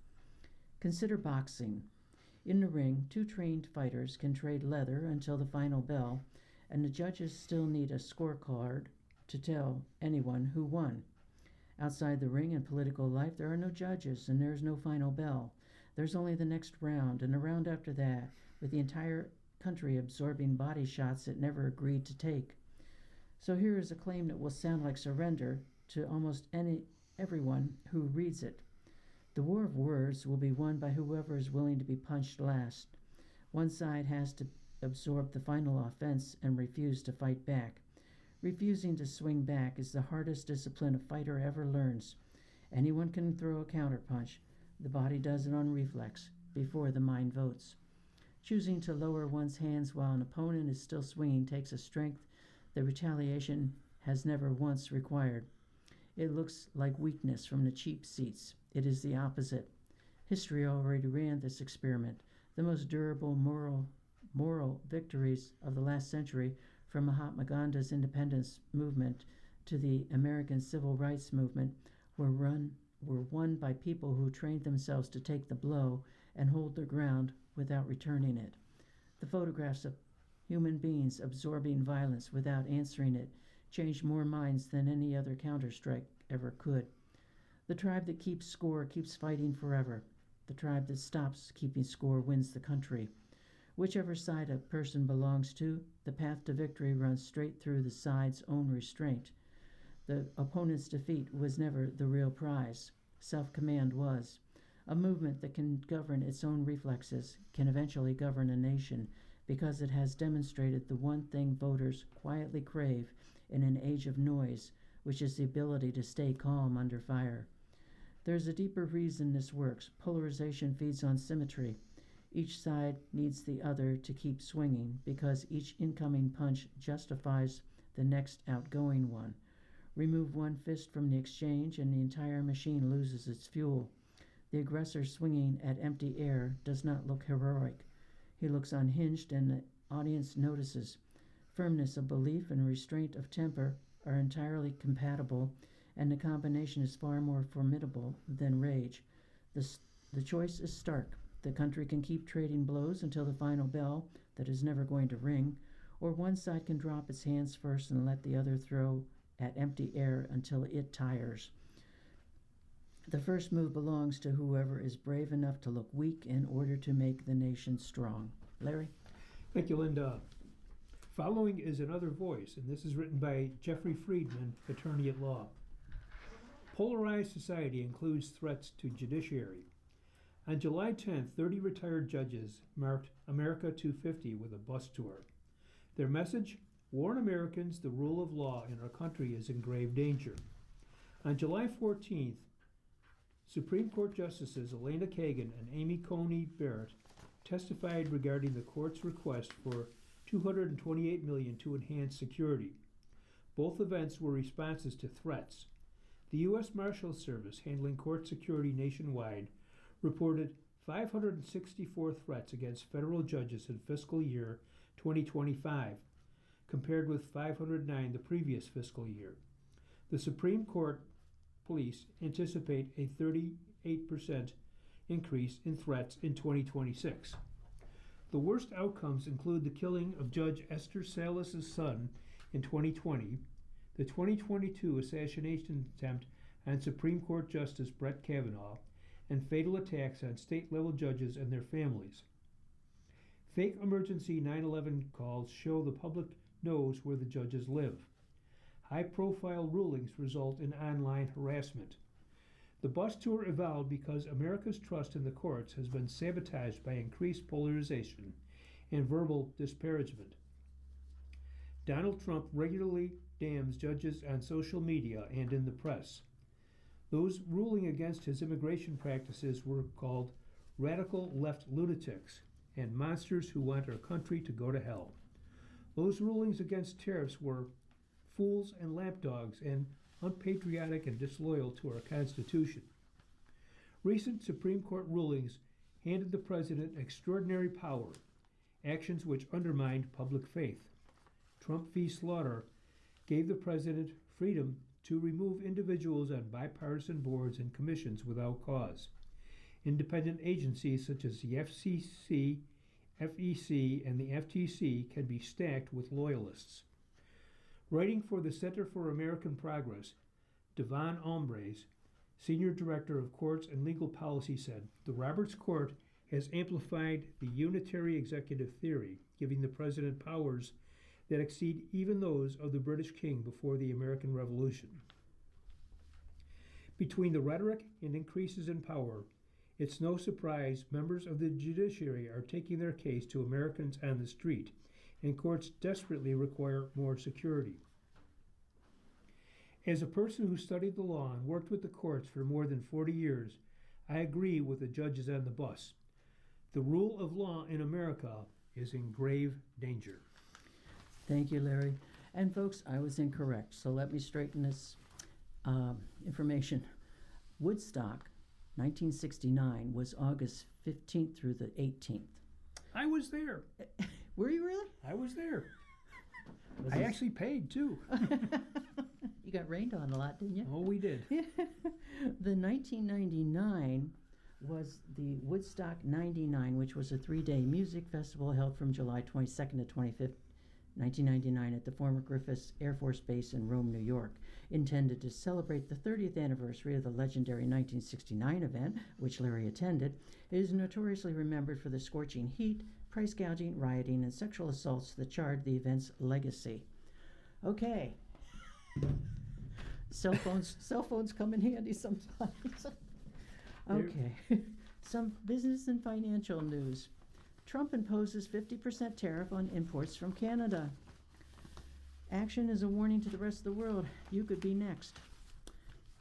Consider boxing. In the ring, two trained fighters can trade leather until the final bell, and the judges still need a scorecard to tell anyone who won. Outside the ring in political life, there are no judges and there is no final bell. There's only the next round and a round after that, with the entire country absorbing body shots it never agreed to take. So here is a claim that will sound like surrender to almost everyone who reads it. The war of words will be won by whoever is willing to be punched last. One side has to absorb the final offense and refuse to fight back. Refusing to swing back is the hardest discipline a fighter ever learns. Anyone can throw a counterpunch. The body does it on reflex, before the mind votes. Choosing to lower one's hands while an opponent is still swinging takes a strength that retaliation has never once required. It looks like weakness from the cheap seats. It is the opposite. History already ran this experiment. The most durable moral victories of the last century, from Mahatma Gandhi's independence movement to the American civil rights movement, were won by people who trained themselves to take the blow and hold their ground without returning it. The photographs of human beings absorbing violence without answering it changed more minds than any other counterstrike ever could. The tribe that keeps score keeps fighting forever. The tribe that stops keeping score wins the country. Whichever side a person belongs to, the path to victory runs straight through the side's own restraint. The opponent's defeat was never the real prize. Self-command was. A movement that can govern its own reflexes can eventually govern a nation because it has demonstrated the one thing voters quietly crave in an age of noise, which is the ability to stay calm under fire. There's a deeper reason this works. Polarization feeds on symmetry. Each side needs the other to keep swinging because each incoming punch justifies the next outgoing one. Remove one fist from the exchange and the entire machine loses its fuel. The aggressor swinging at empty air does not look heroic. He looks unhinged and the audience notices. Firmness of belief and restraint of temper are entirely compatible, and the combination is far more formidable than rage. The choice is stark. The country can keep trading blows until the final bell that is never going to ring, or one side can drop its hands first and let the other throw at empty air until it tires. The first move belongs to whoever is brave enough to look weak in order to make the nation strong. Larry? Thank you, Linda. Following is Another Voice, and this is written by Jeffrey Friedman, attorney at law. Polarized society includes threats to judiciary. On July 10th, 30 retired judges marked America 250 with a bus tour. Their message? Warn Americans the rule of law in our country is in grave danger. On July 14th, Supreme Court Justices Elena Kagan and Amy Coney Barrett testified regarding the court's request for $228 million to enhance security. Both events were responses to threats. The U.S. Marshals Service, handling court security nationwide, reported 564 threats against federal judges in fiscal year 2025, compared with 509 the previous fiscal year. The Supreme Court police anticipate a 38% increase in threats in 2026. The worst outcomes include the killing of Judge Esther Salas' son in 2020, the 2022 assassination attempt on Supreme Court Justice Brett Kavanaugh, and fatal attacks on state-level judges and their families. Fake emergency 9/11 calls show the public knows where the judges live. High-profile rulings result in online harassment. The bus tour evolved because America's trust in the courts has been sabotaged by increased polarization and verbal disparagement. Donald Trump regularly damns judges on social media and in the press. Those ruling against his immigration practices were called radical left lunatics and monsters who want our country to go to hell. Those rulings against tariffs were fools and lapdogs and unpatriotic and disloyal to our Constitution. Recent Supreme Court rulings handed the President extraordinary power, actions which undermined public faith. Trump v. Slaughter gave the President freedom to remove individuals on bipartisan boards and commissions without cause. Independent agencies such as the FCC, FEC, and the FTC can be stacked with loyalists. Writing for the Center for American Progress, Devon Ombres, Senior Director of Courts and Legal Policy, said, "The Roberts Court has amplified the unitary executive theory, giving the President powers that exceed even those of the British King before the American Revolution." Between the rhetoric and increases in power, it's no surprise members of the judiciary are taking their case to Americans on the street, and courts desperately require more security. As a person who studied the law and worked with the courts for more than 40 years, I agree with the judges on the bus. The rule of law in America is in grave danger. Thank you, Larry. And folks, I was incorrect, so let me straighten this information. Woodstock, 1969, was August 15th through the 18th. I was there. Were you really? I was there. Was I this- actually paid too. You got rained on a lot, didn't you? Oh, we did. The 1999 was the Woodstock 99, which was a 3-day music festival held from July 22nd to 25th, 1999 at the former Griffiths Air Force Base in Rome, New York, intended to celebrate the 30th anniversary of the legendary 1969 event, which Larry attended. It is notoriously remembered for the scorching heat, price gouging, rioting, and sexual assaults that charred the event's legacy. Okay. Cell phones come in handy sometimes. Okay. Some business and financial news. Trump imposes 50% tariff on imports from Canada. Action is a warning to the rest of the world. You could be next.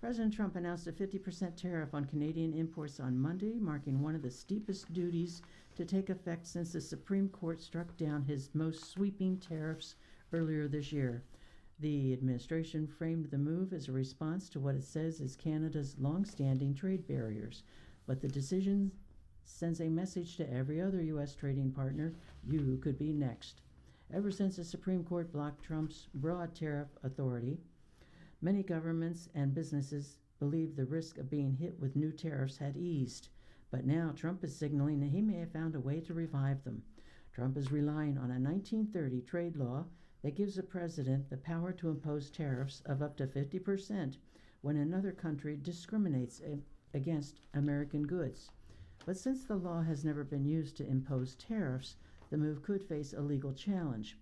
President Trump announced a 50% tariff on Canadian imports on Monday, marking one of the steepest duties to take effect since the Supreme Court struck down his most sweeping tariffs earlier this year. The administration framed the move as a response to what it says is Canada's long-standing trade barriers, but the decision sends a message to every other U.S. trading partner: you could be next. Ever since the Supreme Court blocked Trump's broad tariff authority, many governments and businesses believed the risk of being hit with new tariffs had eased, but now Trump is signaling that he may have found a way to revive them. Trump is relying on a 1930 trade law that gives the president the power to impose tariffs of up to 50% when another country discriminates against American goods. But since the law has never been used to impose tariffs, the move could face a legal challenge.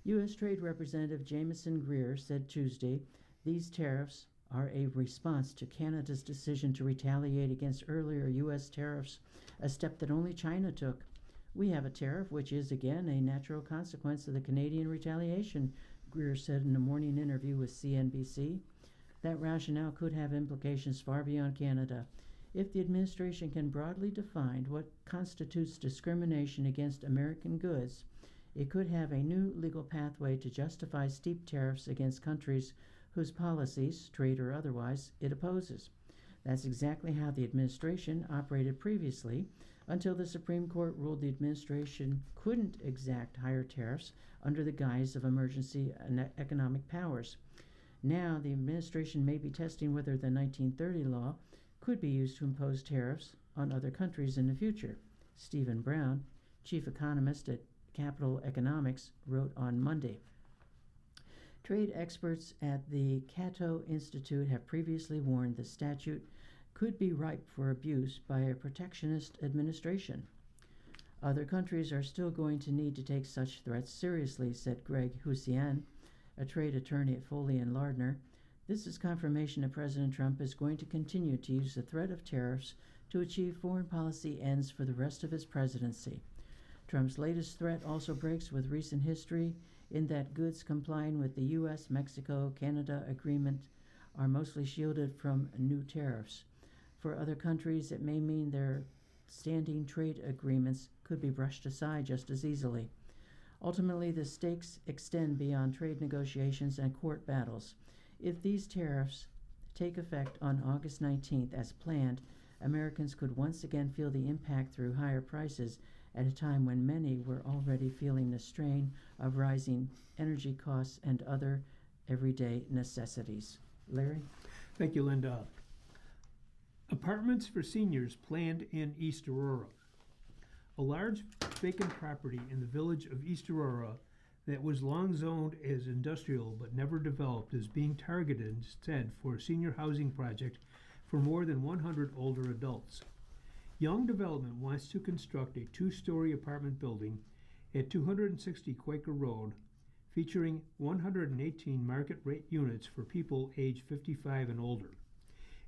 U.S. Trade Representative Jameson Greer said Tuesday these tariffs are a response to Canada's decision to retaliate against earlier U.S. tariffs, a step that only China took. We have a tariff, which is again a natural consequence of the Canadian retaliation, Greer said in a morning interview with CNBC. That rationale could have implications far beyond Canada. If the administration can broadly define what constitutes discrimination against American goods, it could have a new legal pathway to justify steep tariffs against countries whose policies, trade or otherwise, it opposes. That's exactly how the administration operated previously, until the Supreme Court ruled the administration couldn't exact higher tariffs under the guise of emergency economic powers. Now, the administration may be testing whether the 1930 law could be used to impose tariffs on other countries in the future. Stephen Brown, chief economist at Capital Economics, wrote on Monday. Trade experts at the Cato Institute have previously warned the statute could be ripe for abuse by a protectionist administration. Other countries are still going to need to take such threats seriously, said Greg Hussian, a trade attorney at Foley and Lardner. This is confirmation that President Trump is going to continue to use the threat of tariffs to achieve foreign policy ends for the rest of his presidency. Trump's latest threat also breaks with recent history in that goods complying with the U.S.-Mexico-Canada agreement are mostly shielded from new tariffs. For other countries, it may mean their standing trade agreements could be brushed aside just as easily. Ultimately, the stakes extend beyond trade negotiations and court battles. If these tariffs take effect on August 19th as planned, Americans could once again feel the impact through higher prices at a time when many were already feeling the strain of rising energy costs and other everyday necessities. Larry? Thank you, Linda. Apartments for seniors planned in East Aurora. A large vacant property in the village of East Aurora that was long zoned as industrial but never developed is being targeted instead for a senior housing project for more than 100 older adults. Young Development wants to construct a two-story apartment building at 260 Quaker Road, featuring 118 market-rate units for people aged 55 and older.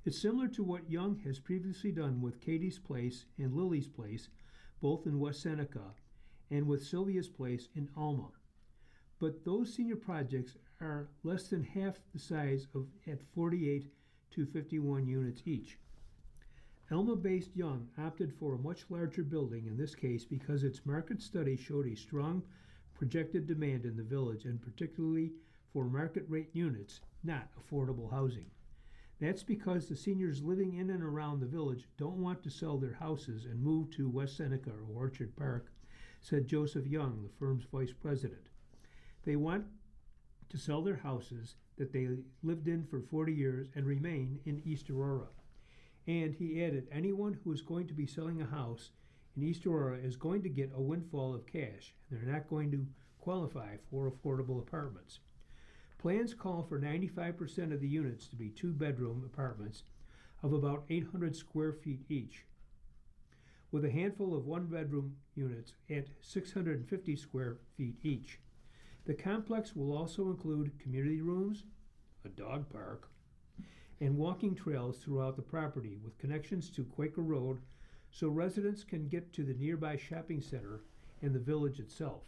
It's similar to what Young has previously done with Katie's Place and Lily's Place, both in West Seneca, and with Sylvia's Place in Alma. But those senior projects are less than half the size of at 48 to 51 units each. Alma-based Young opted for a much larger building in this case because its market study showed a strong projected demand in the village, and particularly for market-rate units, not affordable housing. That's because the seniors living in and around the village don't want to sell their houses and move to West Seneca or Orchard Park, said Joseph Young, the firm's vice president. They want to sell their houses that they lived in for 40 years and remain in East Aurora. And he added, anyone who is going to be selling a house in East Aurora is going to get a windfall of cash, and they're not going to qualify for affordable apartments. Plans call for 95% of the units to be two-bedroom apartments of about 800 square feet each, with a handful of one-bedroom units at 650 square feet each. The complex will also include community rooms, a dog park, and walking trails throughout the property with connections to Quaker Road so residents can get to the nearby shopping center and the village itself.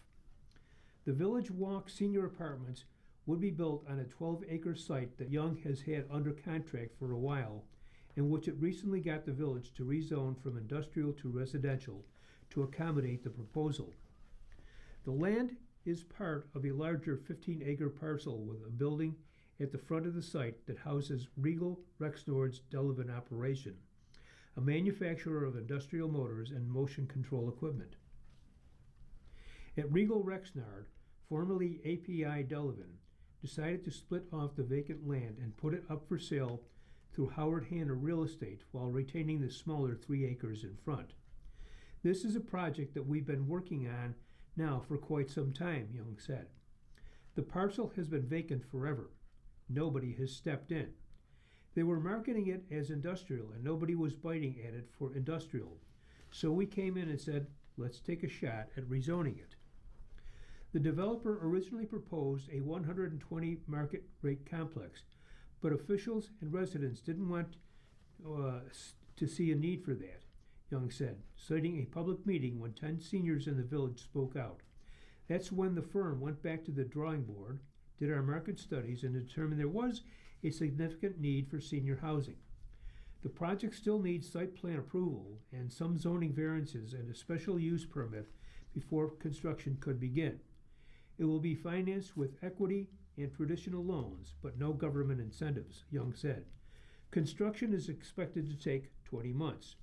The Village Walk Senior Apartments would be built on a 12-acre site that Young has had under contract for a while, and which it recently got the village to rezone from industrial to residential to accommodate the proposal. The land is part of a larger 15-acre parcel with a building at the front of the site that houses Regal Rexnord's Delavan operation, a manufacturer of industrial motors and motion control equipment. At Regal Rexnord, formerly API Delavan, decided to split off the vacant land and put it up for sale through Howard Hanna Real Estate while retaining the smaller 3 acres in front. This is a project that we've been working on now for quite some time, Young said. The parcel has been vacant forever. Nobody has stepped in. They were marketing it as industrial, and nobody was biting at it for industrial. So we came in and said, let's take a shot at rezoning it. The developer originally proposed a 120 market rate complex, but officials and residents didn't want to see a need for that, Young said, citing a public meeting when 10 seniors in the village spoke out. That's when the firm went back to the drawing board, did our market studies, and determined there was a significant need for senior housing. The project still needs site plan approval and some zoning variances and a special use permit before construction could begin. It will be financed with equity and traditional loans, but no government incentives, Young said. Construction is expected to take 20 months.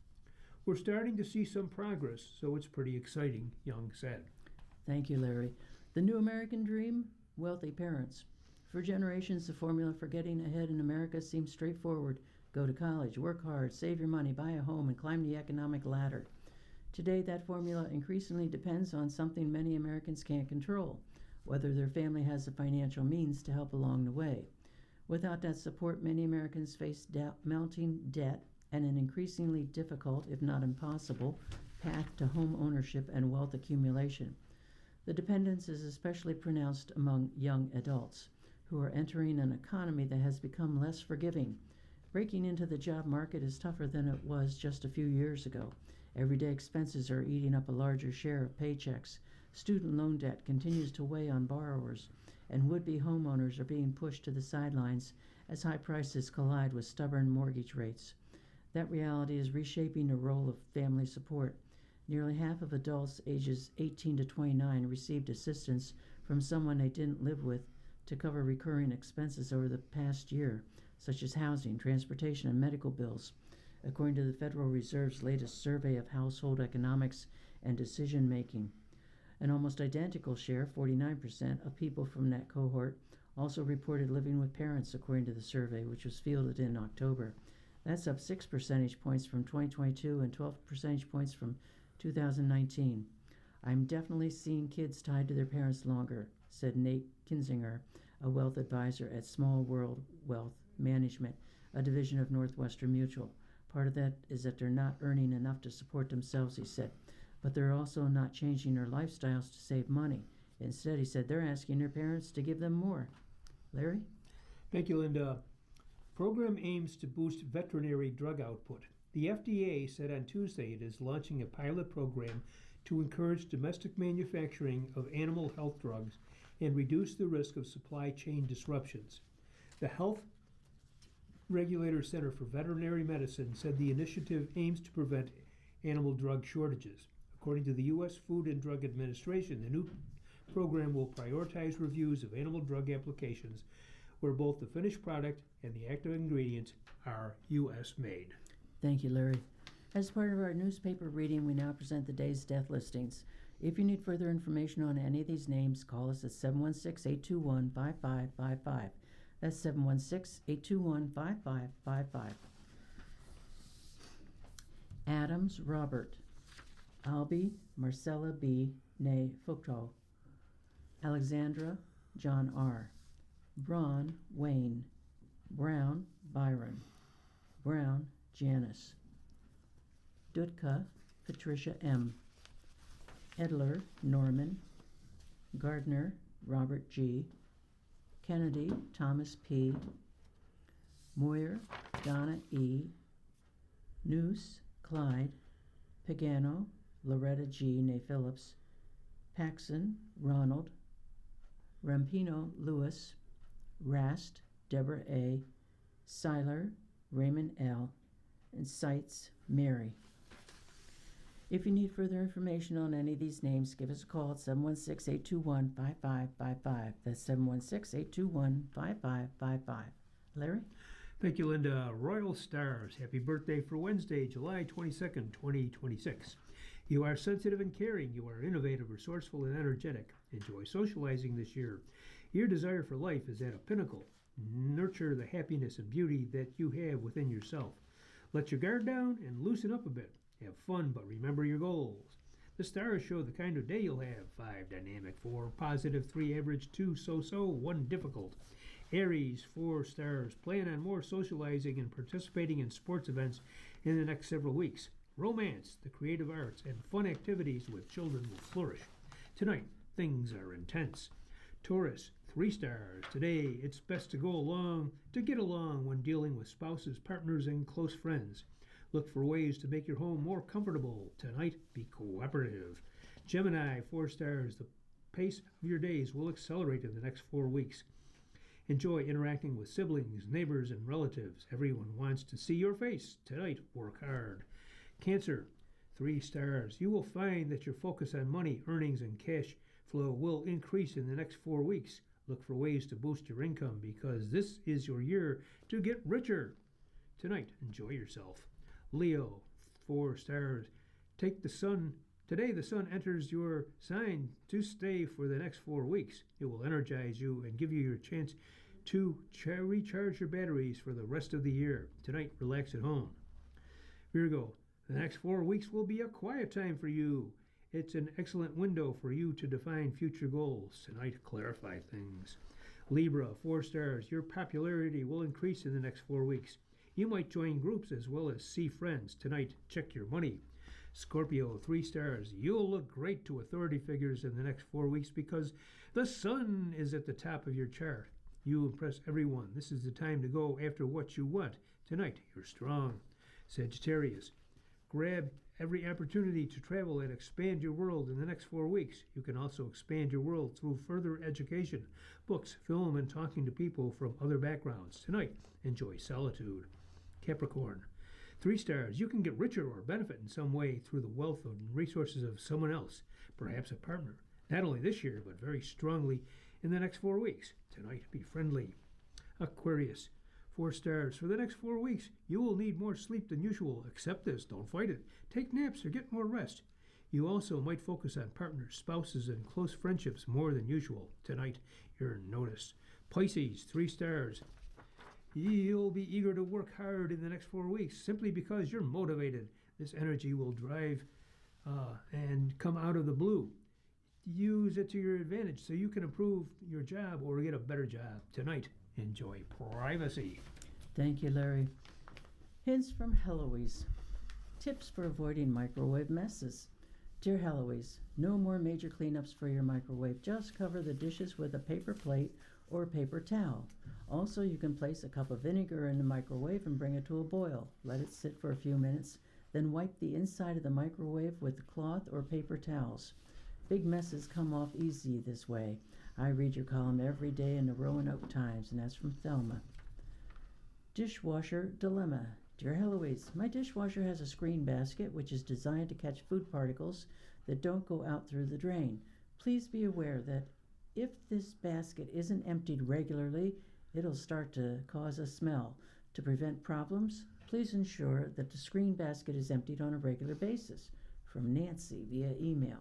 We're starting to see some progress, so it's pretty exciting, Young said. Thank you, Larry. The new American dream? Wealthy parents. For generations, the formula for getting ahead in America seems straightforward. Go to college, work hard, save your money, buy a home, and climb the economic ladder. Today, that formula increasingly depends on something many Americans can't control, whether their family has the financial means to help along the way. Without that support, many Americans face mounting debt and an increasingly difficult, if not impossible, path to home ownership and wealth accumulation. The dependence is especially pronounced among young adults, who are entering an economy that has become less forgiving. Breaking into the job market is tougher than it was just a few years ago. Everyday expenses are eating up a larger share of paychecks. Student loan debt continues to weigh on borrowers, and would-be homeowners are being pushed to the sidelines as high prices collide with stubborn mortgage rates. That reality is reshaping the role of family support. Nearly half of adults ages 18 to 29 received assistance from someone they didn't live with to cover recurring expenses over the past year, such as housing, transportation, and medical bills, according to the Federal Reserve's latest survey of household economics and decision-making. An almost identical share, 49%, of people from that cohort also reported living with parents, according to the survey, which was fielded in October. That's up 6 percentage points from 2022 and 12 percentage points from 2019. I'm definitely seeing kids tied to their parents longer, said Nate Kinzinger, a wealth advisor at Small World Wealth Management, a division of Northwestern Mutual. Part of that is that they're not earning enough to support themselves, he said, but they're also not changing their lifestyles to save money. Instead, he said, they're asking their parents to give them more. Larry? Thank you, Linda. Program aims to boost veterinary drug output. The FDA said on Tuesday it is launching a pilot program to encourage domestic manufacturing of animal health drugs and reduce the risk of supply chain disruptions. The Health Regulator Center for Veterinary Medicine said the initiative aims to prevent animal drug shortages. According to the U.S. Food and Drug Administration, the new program will prioritize reviews of animal drug applications where both the finished product and the active ingredients are U.S. made. Thank you, Larry. As part of our newspaper reading, we now present the day's death listings. If you need further information on any of these names, call us at 716-821-5555. That's 716-821-5555. Adams Robert. Albie Marcella B. née Foucault. Alexandra John R. Braun Wayne. Brown Byron. Brown Janice. Dutka Patricia M. Edler Norman. Gardner Robert G. Kennedy Thomas P. Moyer Donna E. Noose Clyde. Pagano Loretta G. née Phillips. Paxson Ronald. Rampino Lewis. Rast Deborah A. Seiler Raymond L. and Seitz Mary. If you need further information on any of these names, give us a call at 716-821-5555. That's 716-821-5555. Larry? Thank you, Linda. Royal Stars, happy birthday for Wednesday, July 22nd, 2026. You are sensitive and caring. You are innovative, resourceful, and energetic. Enjoy socializing this year. Your desire for life is at a pinnacle. Nurture the happiness and beauty that you have within yourself. Let your guard down and loosen up a bit. Have fun, but remember your goals. The stars show the kind of day you'll have. 5 dynamic, 4 positive, 3 average, 2 so-so, 1 difficult. Aries, 4 stars. Plan on more socializing and participating in sports events in the next several weeks. Romance, the creative arts, and fun activities with children will flourish. Tonight, things are intense. Taurus, 3 stars. Today, it's best to get along when dealing with spouses, partners, and close friends. Look for ways to make your home more comfortable. Tonight, be cooperative. Gemini, 4 stars. The pace of your days will accelerate in the next 4 weeks. Enjoy interacting with siblings, neighbors, and relatives. Everyone wants to see your face. Tonight, work hard. Cancer, 3 stars. You will find that your focus on money, earnings, and cash flow will increase in the next 4 weeks. Look for ways to boost your income because this is your year to get richer. Tonight, enjoy yourself. Leo, 4 stars. Today the sun enters your sign to stay for the next 4 weeks. It will energize you and give you your chance to recharge your batteries for the rest of the year. Tonight, relax at home. Virgo, the next 4 weeks will be a quiet time for you. It's an excellent window for you to define future goals. Tonight, clarify things. Libra, 4 stars. Your popularity will increase in the next 4 weeks. You might join groups as well as see friends. Tonight, check your money. Scorpio, 3 stars. You'll look great to authority figures in the next 4 weeks because the sun is at the top of your chart. You impress everyone. This is the time to go after what you want. Tonight, you're strong. Sagittarius, grab every opportunity to travel and expand your world in the next 4 weeks. You can also expand your world through further education, books, film, and talking to people from other backgrounds. Tonight, enjoy solitude. Capricorn, 3 stars. You can get richer or benefit in some way through the wealth and resources of someone else, perhaps a partner, not only this year, but very strongly in the next 4 weeks. Tonight, be friendly. Aquarius, 4 stars. For the next 4 weeks, you will need more sleep than usual. Accept this. Don't fight it. Take naps or get more rest. You also might focus on partners, spouses, and close friendships more than usual. Tonight, you're noticed. Pisces, 3 stars. You'll be eager to work hard in the next 4 weeks simply because you're motivated. This energy will drive and come out of the blue. Use it to your advantage so you can improve your job or get a better job. Tonight, enjoy privacy. Thank you, Larry. Hints from Heloise. Tips for avoiding microwave messes. Dear Heloise, no more major cleanups for your microwave. Just cover the dishes with a paper plate or paper towel. Also, you can place a cup of vinegar in the microwave and bring it to a boil. Let it sit for a few minutes, then wipe the inside of the microwave with cloth or paper towels. Big messes come off easy this way. I read your column every day in the Roanoke Times, and that's from Thelma. Dishwasher Dilemma. Dear Heloise, my dishwasher has a screen basket which is designed to catch food particles that don't go out through the drain. Please be aware that if this basket isn't emptied regularly, it'll start to cause a smell. To prevent problems, please ensure that the screen basket is emptied on a regular basis. From Nancy via email.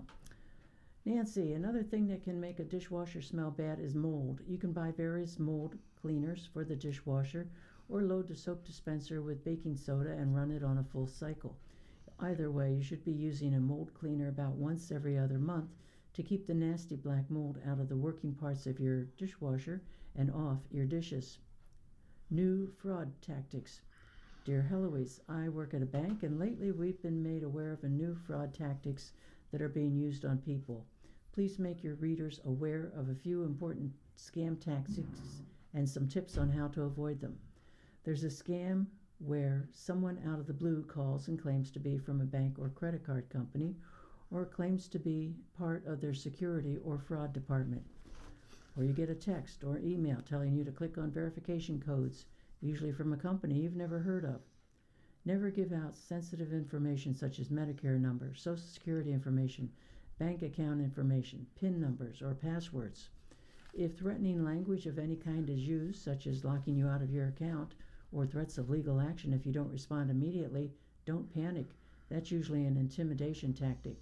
Nancy, another thing that can make a dishwasher smell bad is mold. You can buy various mold cleaners for the dishwasher or load the soap dispenser with baking soda and run it on a full cycle. Either way, you should be using a mold cleaner about once every other month to keep the nasty black mold out of the working parts of your dishwasher and off your dishes. New fraud tactics. Dear Heloise, I work at a bank and lately we've been made aware of a new fraud tactics that are being used on people. Please make your readers aware of a few important scam tactics and some tips on how to avoid them. There's a scam where someone out of the blue calls and claims to be from a bank or credit card company or claims to be part of their security or fraud department. Or you get a text or email telling you to click on verification codes, usually from a company you've never heard of. Never give out sensitive information such as Medicare numbers, Social Security information, bank account information, PIN numbers, or passwords. If threatening language of any kind is used, such as locking you out of your account or threats of legal action if you don't respond immediately, don't panic. That's usually an intimidation tactic.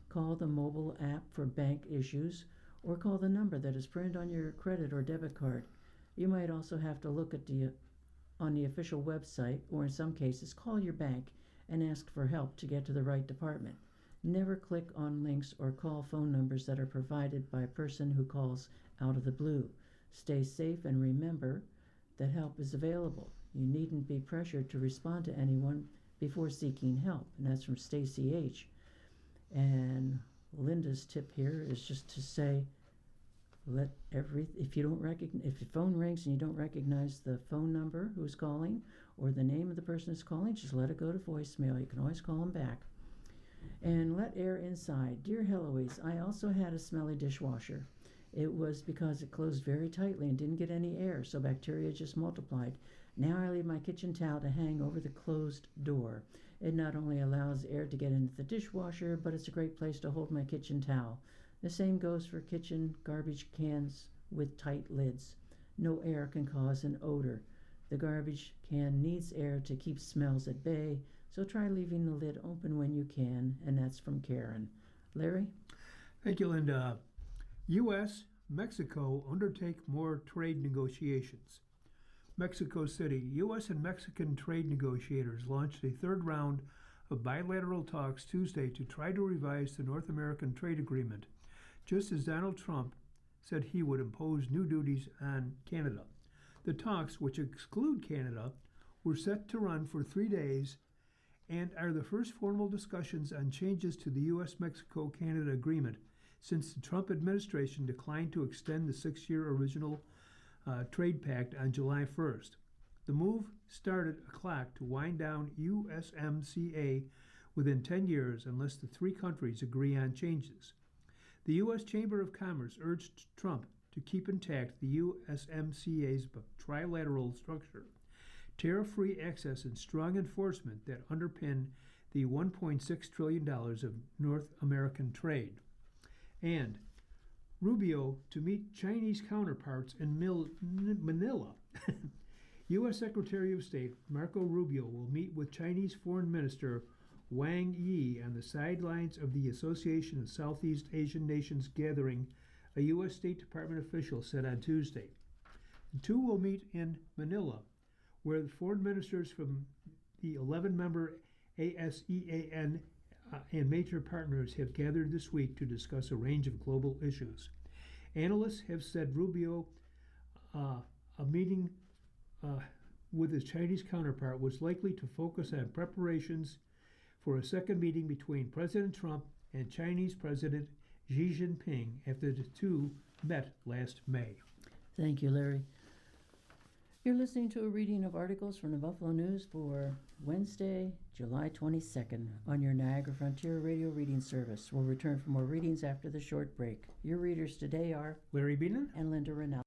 Call the mobile app for bank issues or call the number that is printed on your credit or debit card. You might also have to look at on the official website or in some cases call your bank and ask for help to get to the right department. Never click on links or call phone numbers that are provided by a person who calls out of the blue. Stay safe and remember that help is available. You needn't be pressured to respond to anyone before seeking help. And that's from Stacy H. And Linda's tip here is just to say, if your phone rings and you don't recognize the phone number who's calling or the name of the person who's calling, just let it go to voicemail. You can always call them back. And let air inside. Dear Heloise, I also had a smelly dishwasher. It was because it closed very tightly and didn't get any air, so bacteria just multiplied. Now I leave my kitchen towel to hang over the closed door. It not only allows air to get into the dishwasher, but it's a great place to hold my kitchen towel. The same goes for kitchen garbage cans with tight lids. No air can cause an odor. The garbage can needs air to keep smells at bay, so try leaving the lid open when you can, and that's from Karen. Larry? Thank you, Linda. U.S., Mexico undertake more trade negotiations. Mexico City, U.S. and Mexican trade negotiators launched a third round of bilateral talks Tuesday to try to revise the North American trade agreement, just as Donald Trump said he would impose new duties on Canada. The talks, which exclude Canada, were set to run for 3 days and are the first formal discussions on changes to the U.S.-Mexico-Canada agreement since the Trump administration declined to extend the 6-year original trade pact on July 1st. The move started a clock to wind down USMCA within 10 years unless the three countries agree on changes. The U.S. Chamber of Commerce urged Trump to keep intact the USMCA's trilateral structure, tariff-free access, and strong enforcement that underpin the $1.6 trillion of North American trade. And Rubio to meet Chinese counterparts in Manila. U.S. Secretary of State Marco Rubio will meet with Chinese Foreign Minister Wang Yi on the sidelines of the Association of Southeast Asian Nations gathering, a U.S. State Department official said on Tuesday. The two will meet in Manila, where the foreign ministers from the 11-member ASEAN and major partners have gathered this week to discuss a range of global issues. Analysts have said Rubio, a meeting with his Chinese counterpart, was likely to focus on preparations for a second meeting between President Trump and Chinese President Xi Jinping after the two met last May. Thank you, Larry. You're listening to a reading of articles from the Buffalo News for Wednesday, July 22nd on your Niagara Frontier Radio Reading Service. We'll return for more readings after the short break. Your readers today are Larry Beenen and Linda Rennell.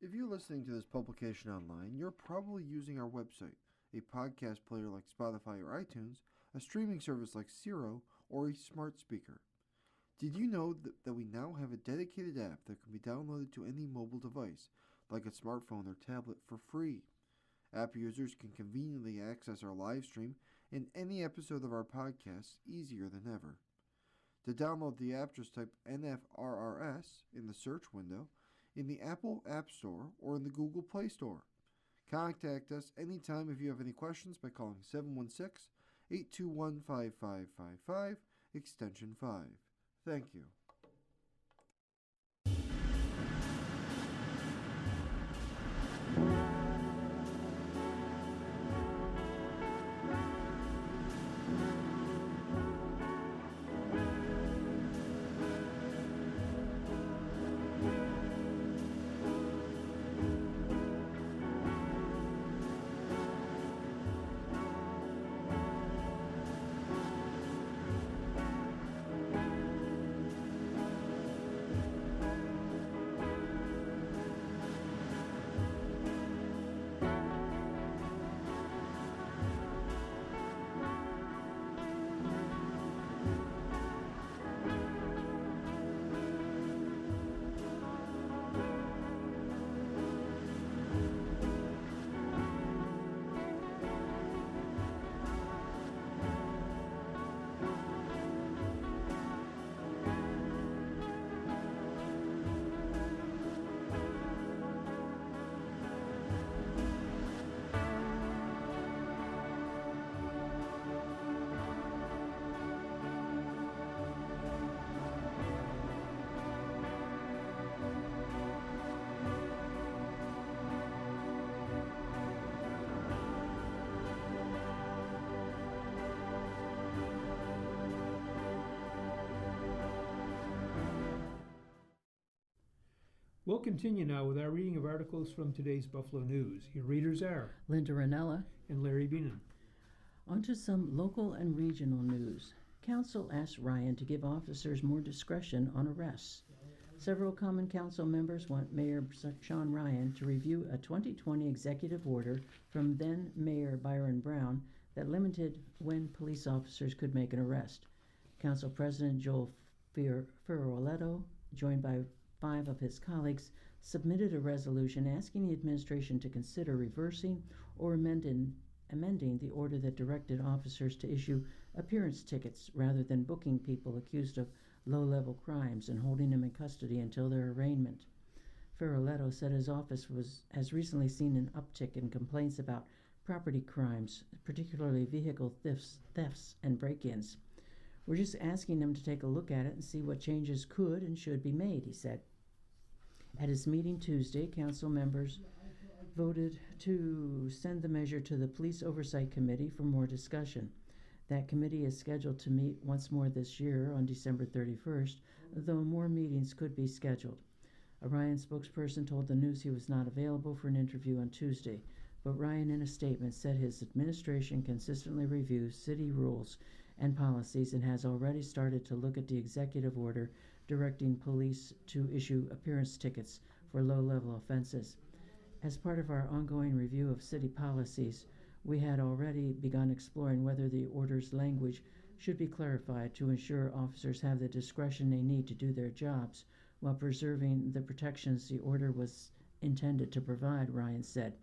If you're listening to this publication online, you're probably using our website, a podcast player like Spotify or iTunes, a streaming service like Siro, or a smart speaker. Did you know that we now have a dedicated app that can be downloaded to any mobile device, like a smartphone or tablet, for free? App users can conveniently access our live stream and any episode of our podcast easier than ever. To download the app, just type NFRRS in the search window in the Apple App Store or in the Google Play Store. Contact us anytime if you have any questions by calling 716-821-5555, extension 5. Thank you. We'll continue now with our reading of articles from today's Buffalo News. Your readers are Linda Ranella. and Larry Beenan. On to some local and regional news. Council asked Ryan to give officers more discretion on arrests. Several Common Council members want Mayor Sean Ryan to review a 2020 executive order from then Mayor Byron Brown that limited when police officers could make an arrest. Council President Joel Fioretto, joined by 5 of his colleagues, submitted a resolution asking the administration to consider reversing or amending the order that directed officers to issue appearance tickets rather than booking people accused of low-level crimes and holding them in custody until their arraignment. Fioretto said his office has recently seen an uptick in complaints about property crimes, particularly vehicle thefts and break-ins. We're just asking them to take a look at it and see what changes could and should be made, he said. At his meeting Tuesday, council members voted to send the measure to the Police Oversight Committee for more discussion. That committee is scheduled to meet once more this year on December 31st, though more meetings could be scheduled. A Ryan spokesperson told the news he was not available for an interview on Tuesday, but Ryan in a statement said his administration consistently reviews city rules and policies and has already started to look at the executive order directing police to issue appearance tickets for low-level offenses. As part of our ongoing review of city policies, we had already begun exploring whether the order's language should be clarified to ensure officers have the discretion they need to do their jobs while preserving the protections the order was intended to provide, Ryan said.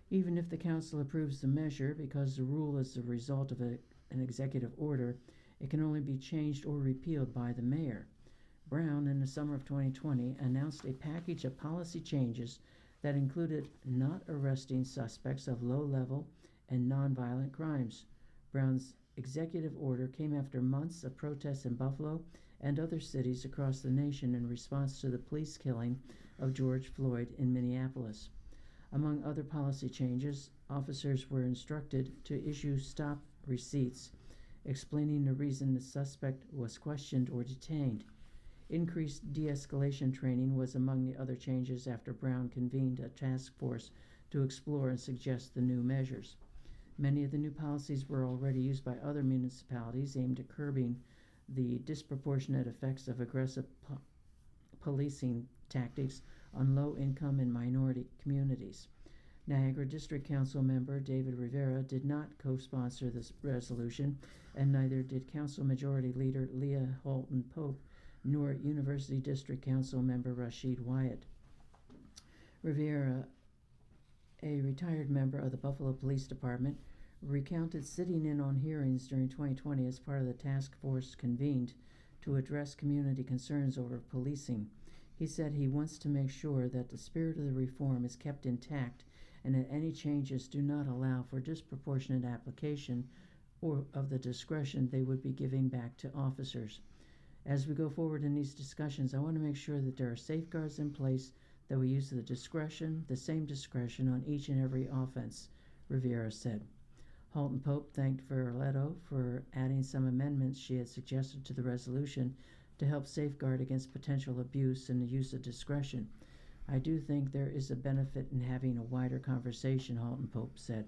Even if the council approves the measure, because the rule is the result of an executive order, it can only be changed or repealed by the mayor. Brown, in the summer of 2020, announced a package of policy changes that included not arresting suspects of low-level and nonviolent crimes. Brown's executive order came after months of protests in Buffalo and other cities across the nation in response to the police killing of George Floyd in Minneapolis. Among other policy changes, officers were instructed to issue stop receipts, explaining the reason the suspect was questioned or detained. Increased de-escalation training was among the other changes after Brown convened a task force to explore and suggest the new measures. Many of the new policies were already used by other municipalities aimed at curbing the disproportionate effects of aggressive policing tactics on low-income and minority communities. Niagara District Council member David Rivera did not co-sponsor this resolution, and neither did Council Majority Leader Leah Halton Pope nor University District Council member Rashid Wyatt. Rivera, a retired member of the Buffalo Police Department, recounted sitting in on hearings during 2020 as part of the task force convened to address community concerns over policing. He said he wants to make sure that the spirit of the reform is kept intact and that any changes do not allow for disproportionate application or of the discretion they would be giving back to officers. As we go forward in these discussions, I want to make sure that there are safeguards in place, that we use the same discretion on each and every offense, Rivera said. Halton Pope thanked Fioretto for adding some amendments she had suggested to the resolution to help safeguard against potential abuse and the use of discretion. I do think there is a benefit in having a wider conversation, Halton Pope said.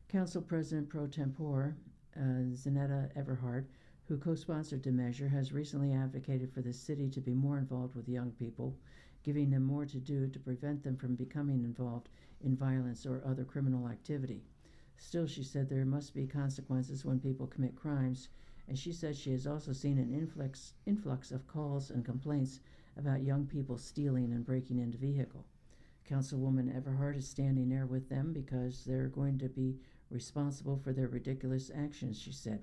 Council President pro tempore Zanetta Everhart, who co-sponsored the measure, has recently advocated for the city to be more involved with young people, giving them more to do to prevent them from becoming involved in violence or other criminal activity. Still, she said there must be consequences when people commit crimes, and she said she has also seen an influx of calls and complaints about young people stealing and breaking into vehicles. Councilwoman Everhart is standing there with them because they're going to be responsible for their ridiculous actions, she said.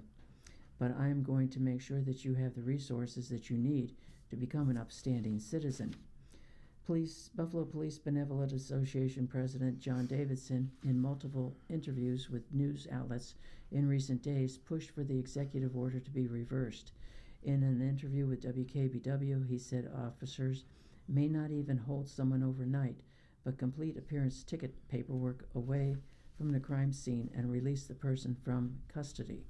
But I am going to make sure that you have the resources that you need to become an upstanding citizen. Buffalo Police Benevolent Association President John Davidson, in multiple interviews with news outlets in recent days, pushed for the executive order to be reversed. In an interview with WKBW, he said officers may not even hold someone overnight, but complete appearance ticket paperwork away from the crime scene and release the person from custody.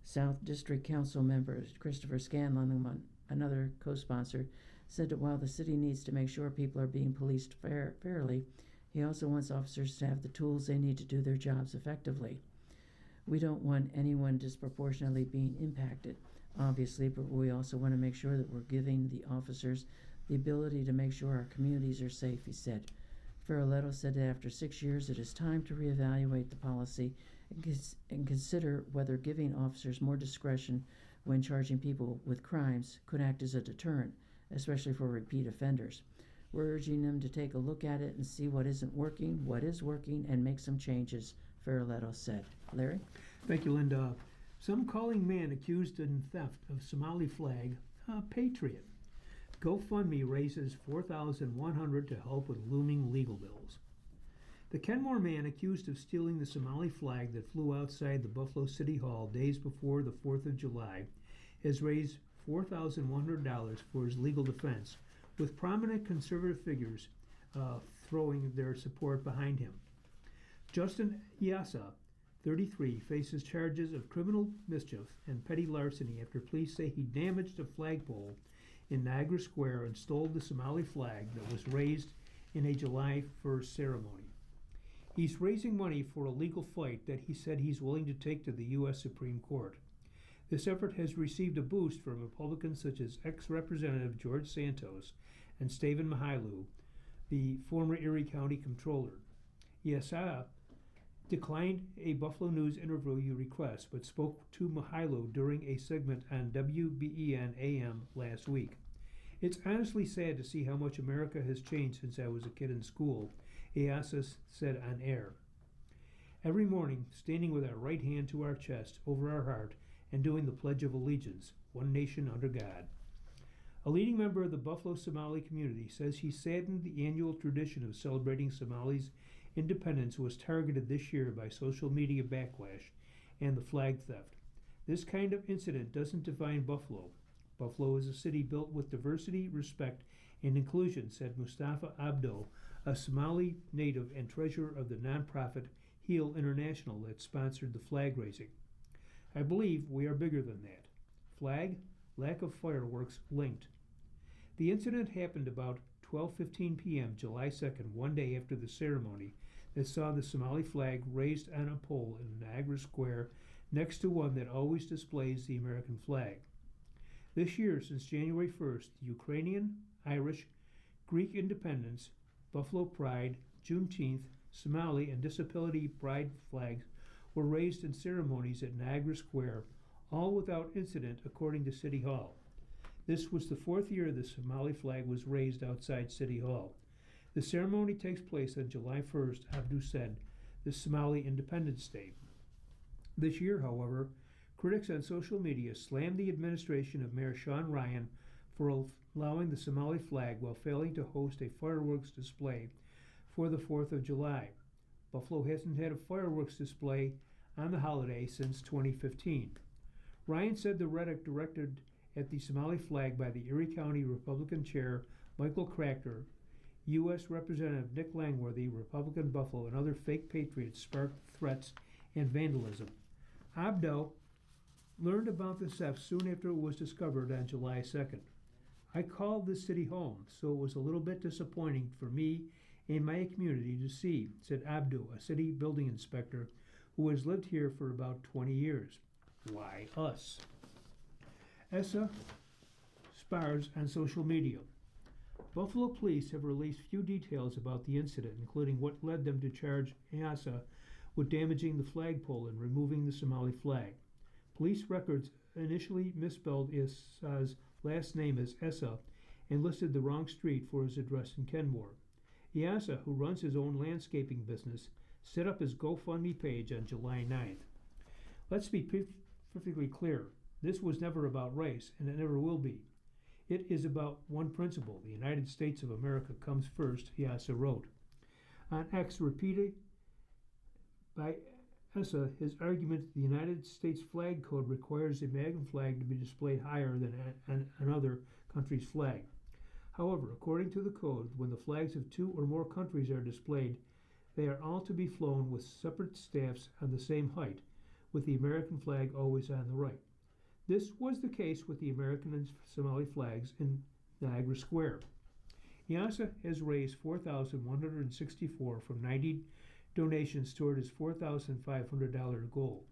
South District Council member Christopher Scanlon, another co-sponsor, said that while the city needs to make sure people are being policed fairly, he also wants officers to have the tools they need to do their jobs effectively. We don't want anyone disproportionately being impacted, obviously, but we also want to make sure that we're giving the officers the ability to make sure our communities are safe, he said. Ferroletto said that after 6 years, it is time to reevaluate the policy and consider whether giving officers more discretion when charging people with crimes could act as a deterrent, especially for repeat offenders. We're urging them to take a look at it and see what isn't working, what is working, and make some changes, Ferroletto said. Larry? Thank you, Linda. Some calling man accused in theft of Somali flag a patriot. GoFundMe raises $4,100 to help with looming legal bills. The Kenmore man accused of stealing the Somali flag that flew outside the Buffalo City Hall days before the 4th of July has raised $4,100 for his legal defense, with prominent conservative figures throwing their support behind him. Justin Iasa, 33, faces charges of criminal mischief and petty larceny after police say he damaged a flagpole in Niagara Square and stole the Somali flag that was raised in a July 1st ceremony. He's raising money for a legal fight that he said he's willing to take to the U.S. Supreme Court. This effort has received a boost from Republicans such as ex-Representative George Santos and Stephen Mahilou, the former Erie County Comptroller. Iasa declined a Buffalo News interview request, but spoke to Mahilou during a segment on WBEN AM last week. It's honestly sad to see how much America has changed since I was a kid in school, Iasa said on air. Every morning, standing with our right hand to our chest, over our heart, and doing the Pledge of Allegiance, one nation under God. A leading member of the Buffalo Somali community says he's saddened the annual tradition of celebrating Somali's independence was targeted this year by social media backlash and the flag theft. This kind of incident doesn't define Buffalo. Buffalo is a city built with diversity, respect, and inclusion, said Mustafa Abdo, a Somali native and treasurer of the nonprofit Heal International that sponsored the flag raising. I believe we are bigger than that. Flag, lack of fireworks linked. The incident happened about 12:15 p.m. July 2nd, one day after the ceremony that saw the Somali flag raised on a pole in Niagara Square next to one that always displays the American flag. This year, since January 1st, the Ukrainian, Irish, Greek independence, Buffalo Pride, Juneteenth, Somali, and Disability Pride flags were raised in ceremonies at Niagara Square, all without incident according to City Hall. This was the 4th year the Somali flag was raised outside City Hall. The ceremony takes place on July 1st, Abdu said, the Somali Independence Day. This year, however, critics on social media slammed the administration of Mayor Sean Ryan for allowing the Somali flag while failing to host a fireworks display for the 4th of July. Buffalo hasn't had a fireworks display on the holiday since 2015. Ryan said the rhetoric directed at the Somali flag by the Erie County Republican Chair Michael Cracker, U.S. Representative Nick Langworthy, Republican Buffalo, and other fake patriots sparked threats and vandalism. Abdo learned about the theft soon after it was discovered on July 2nd. I called this city home, so it was a little bit disappointing for me and my community to see, said Abdu, a city building inspector who has lived here for about 20 years. Why us? ESSA spars on social media. Buffalo police have released few details about the incident, including what led them to charge ESSA with damaging the flagpole and removing the Somali flag. Police records initially misspelled Issa's last name as Essa and listed the wrong street for his address in Kenmore. Iasa, who runs his own landscaping business, set up his GoFundMe page on July 9th. Let's be perfectly clear. This was never about race, and it never will be. It is about one principle. The United States of America comes first, Iasa wrote. On X, repeated by Essa, his argument the United States flag code requires a American flag to be displayed higher than another country's flag. However, according to the code, when the flags of two or more countries are displayed, they are all to be flown with separate staffs on the same height, with the American flag always on the right. This was the case with the American and Somali flags in Niagara Square. IASA has raised $4,164 from 90 donations toward his $4,500 goal.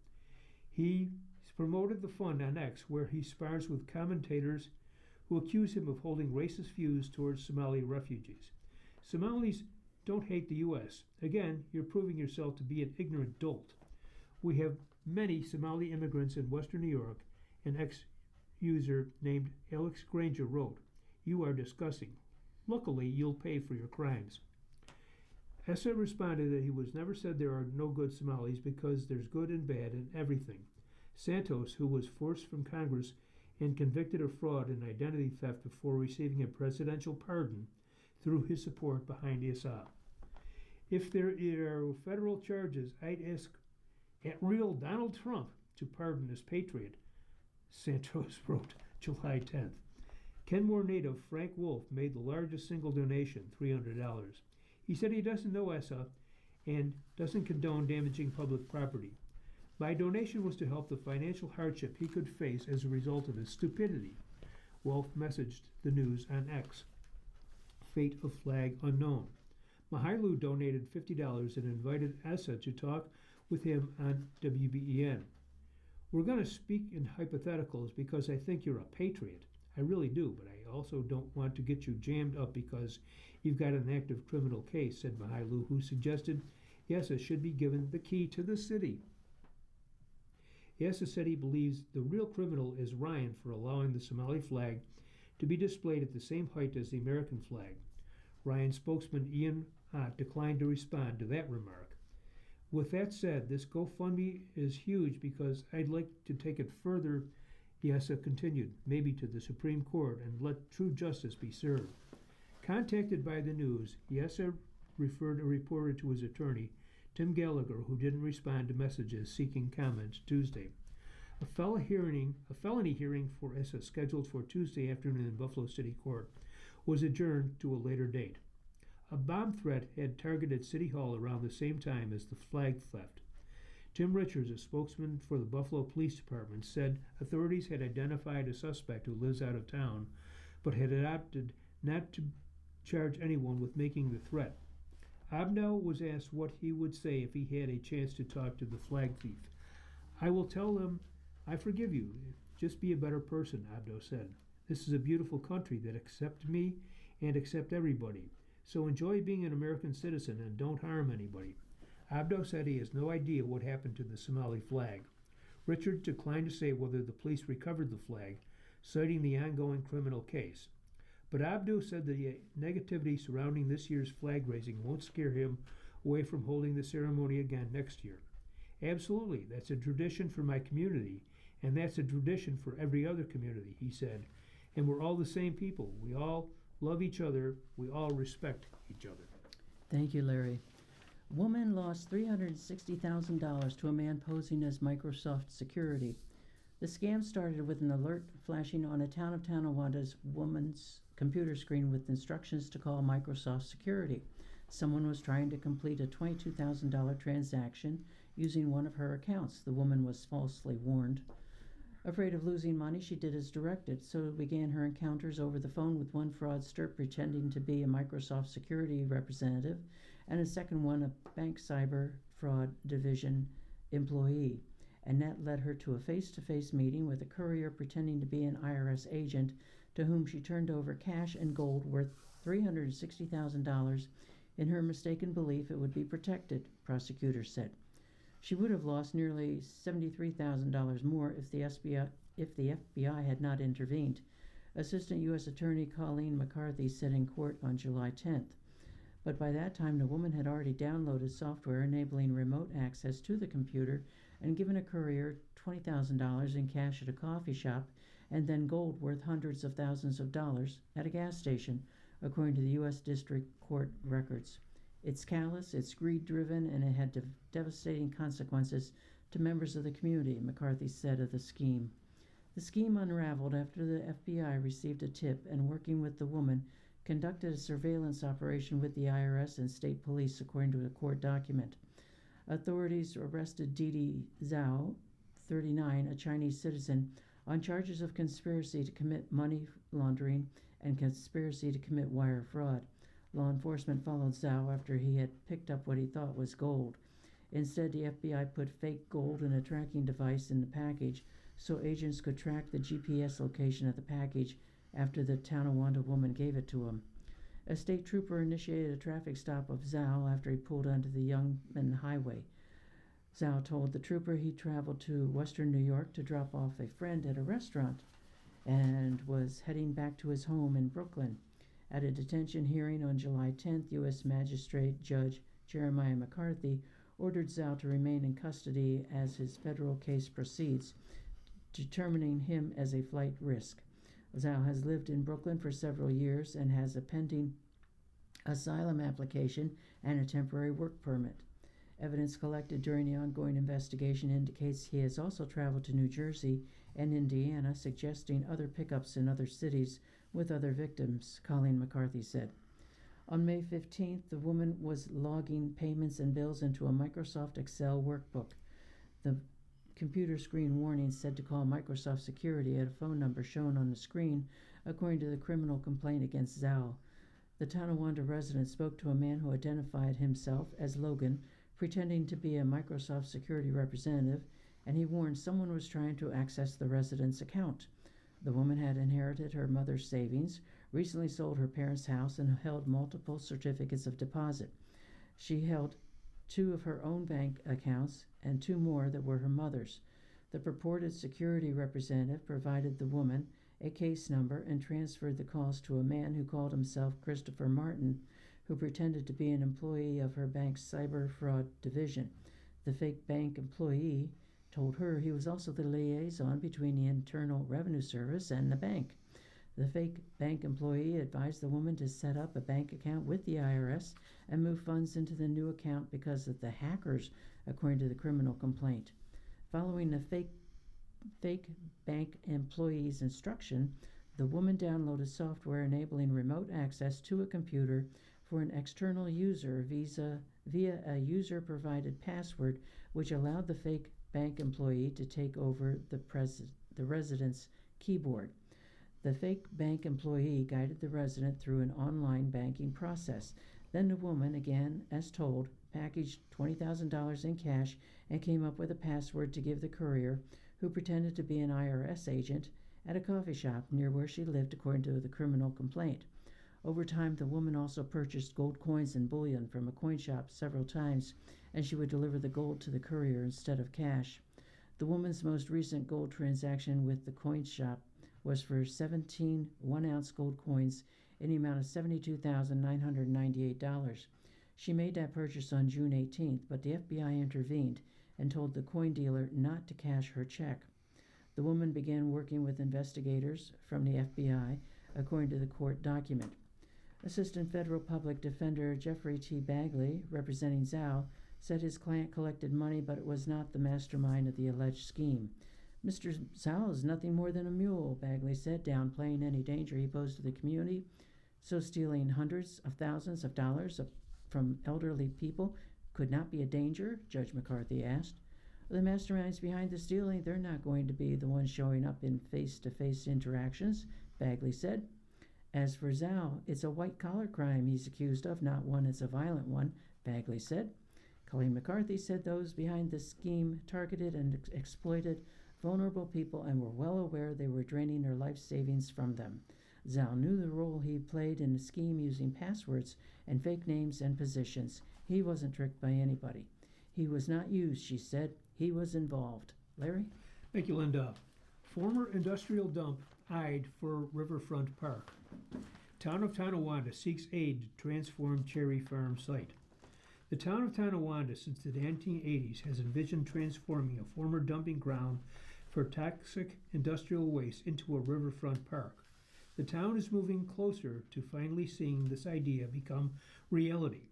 He promoted the fund on X, where he spars with commentators who accuse him of holding racist views towards Somali refugees. Somalis don't hate the U.S. Again, you're proving yourself to be an ignorant dolt. We have many Somali immigrants in Western New York, an ex-user named Alex Granger wrote, "You are disgusting. Luckily, you'll pay for your crimes." Essa responded that he was never said there are no good Somalis because there's good and bad in everything. Santos, who was forced from Congress and convicted of fraud and identity theft before receiving a presidential pardon, threw his support behind Issa. If there are federal charges, I'd ask at real Donald Trump to pardon this patriot, Santos wrote July 10th. Kenmore native Frank Wolf made the largest single donation, $300. He said he doesn't know Essa and doesn't condone damaging public property. My donation was to help the financial hardship he could face as a result of his stupidity, Wolf messaged the news on X. Fate of flag unknown. Mahailu donated $50 and invited Essa to talk with him on WBEN. We're going to speak in hypotheticals because I think you're a patriot. I really do, but I also don't want to get you jammed up because you've got an active criminal case, said Mahailu, who suggested Essa should be given the key to the city. Essa said he believes the real criminal is Ryan for allowing the Somali flag to be displayed at the same height as the American flag. Ryan's spokesman Ian Ott declined to respond to that remark. With that said, this GoFundMe is huge because I'd like to take it further, Essa continued, maybe to the Supreme Court, and let true justice be served. Contacted by the news, Essa referred a reporter to his attorney, Tim Gallagher, who didn't respond to messages seeking comments Tuesday. A felony hearing for Essa, scheduled for Tuesday afternoon in Buffalo City Court, was adjourned to a later date. A bomb threat had targeted City Hall around the same time as the flag theft. Tim Richards, a spokesman for the Buffalo Police Department, said authorities had identified a suspect who lives out of town, but had opted not to charge anyone with making the threat. Abdo was asked what he would say if he had a chance to talk to the flag thief. I will tell them, I forgive you. Just be a better person, Abdo said. This is a beautiful country that accepts me and accepts everybody. So enjoy being an American citizen and don't harm anybody. Abdo said he has no idea what happened to the Somali flag. Richard declined to say whether the police recovered the flag, citing the ongoing criminal case. But Abdo said the negativity surrounding this year's flag raising won't scare him away from holding the ceremony again next year. Absolutely, that's a tradition for my community, and that's a tradition for every other community, he said. And we're all the same people. We all love each other. We all respect each other. Thank you, Larry. Woman lost $360,000 to a man posing as Microsoft Security. The scam started with an alert flashing on a Town of Tonawanda's woman's computer screen with instructions to call Microsoft Security. Someone was trying to complete a $22,000 transaction using one of her accounts. The woman was falsely warned. Afraid of losing money, she did as directed, so began her encounters over the phone with one fraudster pretending to be a Microsoft Security representative and a second one a bank cyber fraud division employee. Annette led her to a face-to-face meeting with a courier pretending to be an IRS agent to whom she turned over cash and gold worth $360,000 in her mistaken belief it would be protected, prosecutors said. She would have lost nearly $73,000 more if the FBI had not intervened, Assistant U.S. Attorney Colleen McCarthy said in court on July 10th. But by that time, the woman had already downloaded software enabling remote access to the computer and given a courier $20,000 in cash at a coffee shop and then gold worth hundreds of thousands of dollars at a gas station, according to the U.S. District Court records. It's callous, it's greed-driven, and it had devastating consequences to members of the community, McCarthy said of the scheme. The scheme unraveled after the FBI received a tip and, working with the woman, conducted a surveillance operation with the IRS and state police, according to a court document. Authorities arrested Didi Zhao, 39, a Chinese citizen, on charges of conspiracy to commit money laundering and conspiracy to commit wire fraud. Law enforcement followed Zhao after he had picked up what he thought was gold. Instead, the FBI put fake gold in a tracking device in the package so agents could track the GPS location of the package after the Tonawanda woman gave it to him. A state trooper initiated a traffic stop of Zhao after he pulled onto the Youngman Highway. Zhao told the trooper he traveled to western New York to drop off a friend at a restaurant and was heading back to his home in Brooklyn. At a detention hearing on July 10th, U.S. Magistrate Judge Jeremiah McCarthy ordered Zhao to remain in custody as his federal case proceeds, determining him as a flight risk. Zhao has lived in Brooklyn for several years and has a pending asylum application and a temporary work permit. Evidence collected during the ongoing investigation indicates he has also traveled to New Jersey and Indiana, suggesting other pickups in other cities with other victims, Colleen McCarthy said. On May 15th, the woman was logging payments and bills into a Microsoft Excel workbook. The computer screen warning said to call Microsoft Security at a phone number shown on the screen, according to the criminal complaint against Zhao. The Tonawanda resident spoke to a man who identified himself as Logan, pretending to be a Microsoft Security representative, and he warned someone was trying to access the resident's account. The woman had inherited her mother's savings, recently sold her parents' house, and held multiple certificates of deposit. She held 2 of her own bank accounts and 2 more that were her mother's. The purported security representative provided the woman a case number and transferred the calls to a man who called himself Christopher Martin, who pretended to be an employee of her bank's cyber fraud division. The fake bank employee told her he was also the liaison between the Internal Revenue Service and the bank. The fake bank employee advised the woman to set up a bank account with the IRS and move funds into the new account because of the hackers, according to the criminal complaint. Following the fake bank employee's instruction, the woman downloaded software enabling remote access to a computer for an external user via a user-provided password, which allowed the fake bank employee to take over the resident's keyboard. The fake bank employee guided the resident through an online banking process. Then the woman, again as told, packaged $20,000 in cash and came up with a password to give the courier, who pretended to be an IRS agent, at a coffee shop near where she lived, according to the criminal complaint. Over time, the woman also purchased gold coins and bullion from a coin shop several times, and she would deliver the gold to the courier instead of cash. The woman's most recent gold transaction with the coin shop was for 17 one-ounce gold coins in the amount of $72,998. She made that purchase on June 18th, but the FBI intervened and told the coin dealer not to cash her check. The woman began working with investigators from the FBI, according to the court document. Assistant Federal Public Defender Jeffrey T. Bagley, representing Zhao, said his client collected money, but it was not the mastermind of the alleged scheme. Mr. Zhao is nothing more than a mule, Bagley said, downplaying any danger he posed to the community. So stealing hundreds of thousands of dollars from elderly people could not be a danger, Judge McCarthy asked. The masterminds behind the stealing, they're not going to be the ones showing up in face-to-face interactions, Bagley said. As for Zhao, it's a white-collar crime he's accused of, not one that's a violent one, Bagley said. Colleen McCarthy said those behind the scheme targeted and exploited vulnerable people and were well aware they were draining their life savings from them. Zhao knew the role he played in the scheme using passwords and fake names and positions. He wasn't tricked by anybody. He was not used, she said. He was involved. Larry? Thank you, Linda. Former industrial dump eyed for Riverfront Park. Town of Tonawanda seeks aid to transform Cherry Farm site. The town of Tonawanda, since the 1980s, has envisioned transforming a former dumping ground for toxic industrial waste into a riverfront park. The town is moving closer to finally seeing this idea become reality.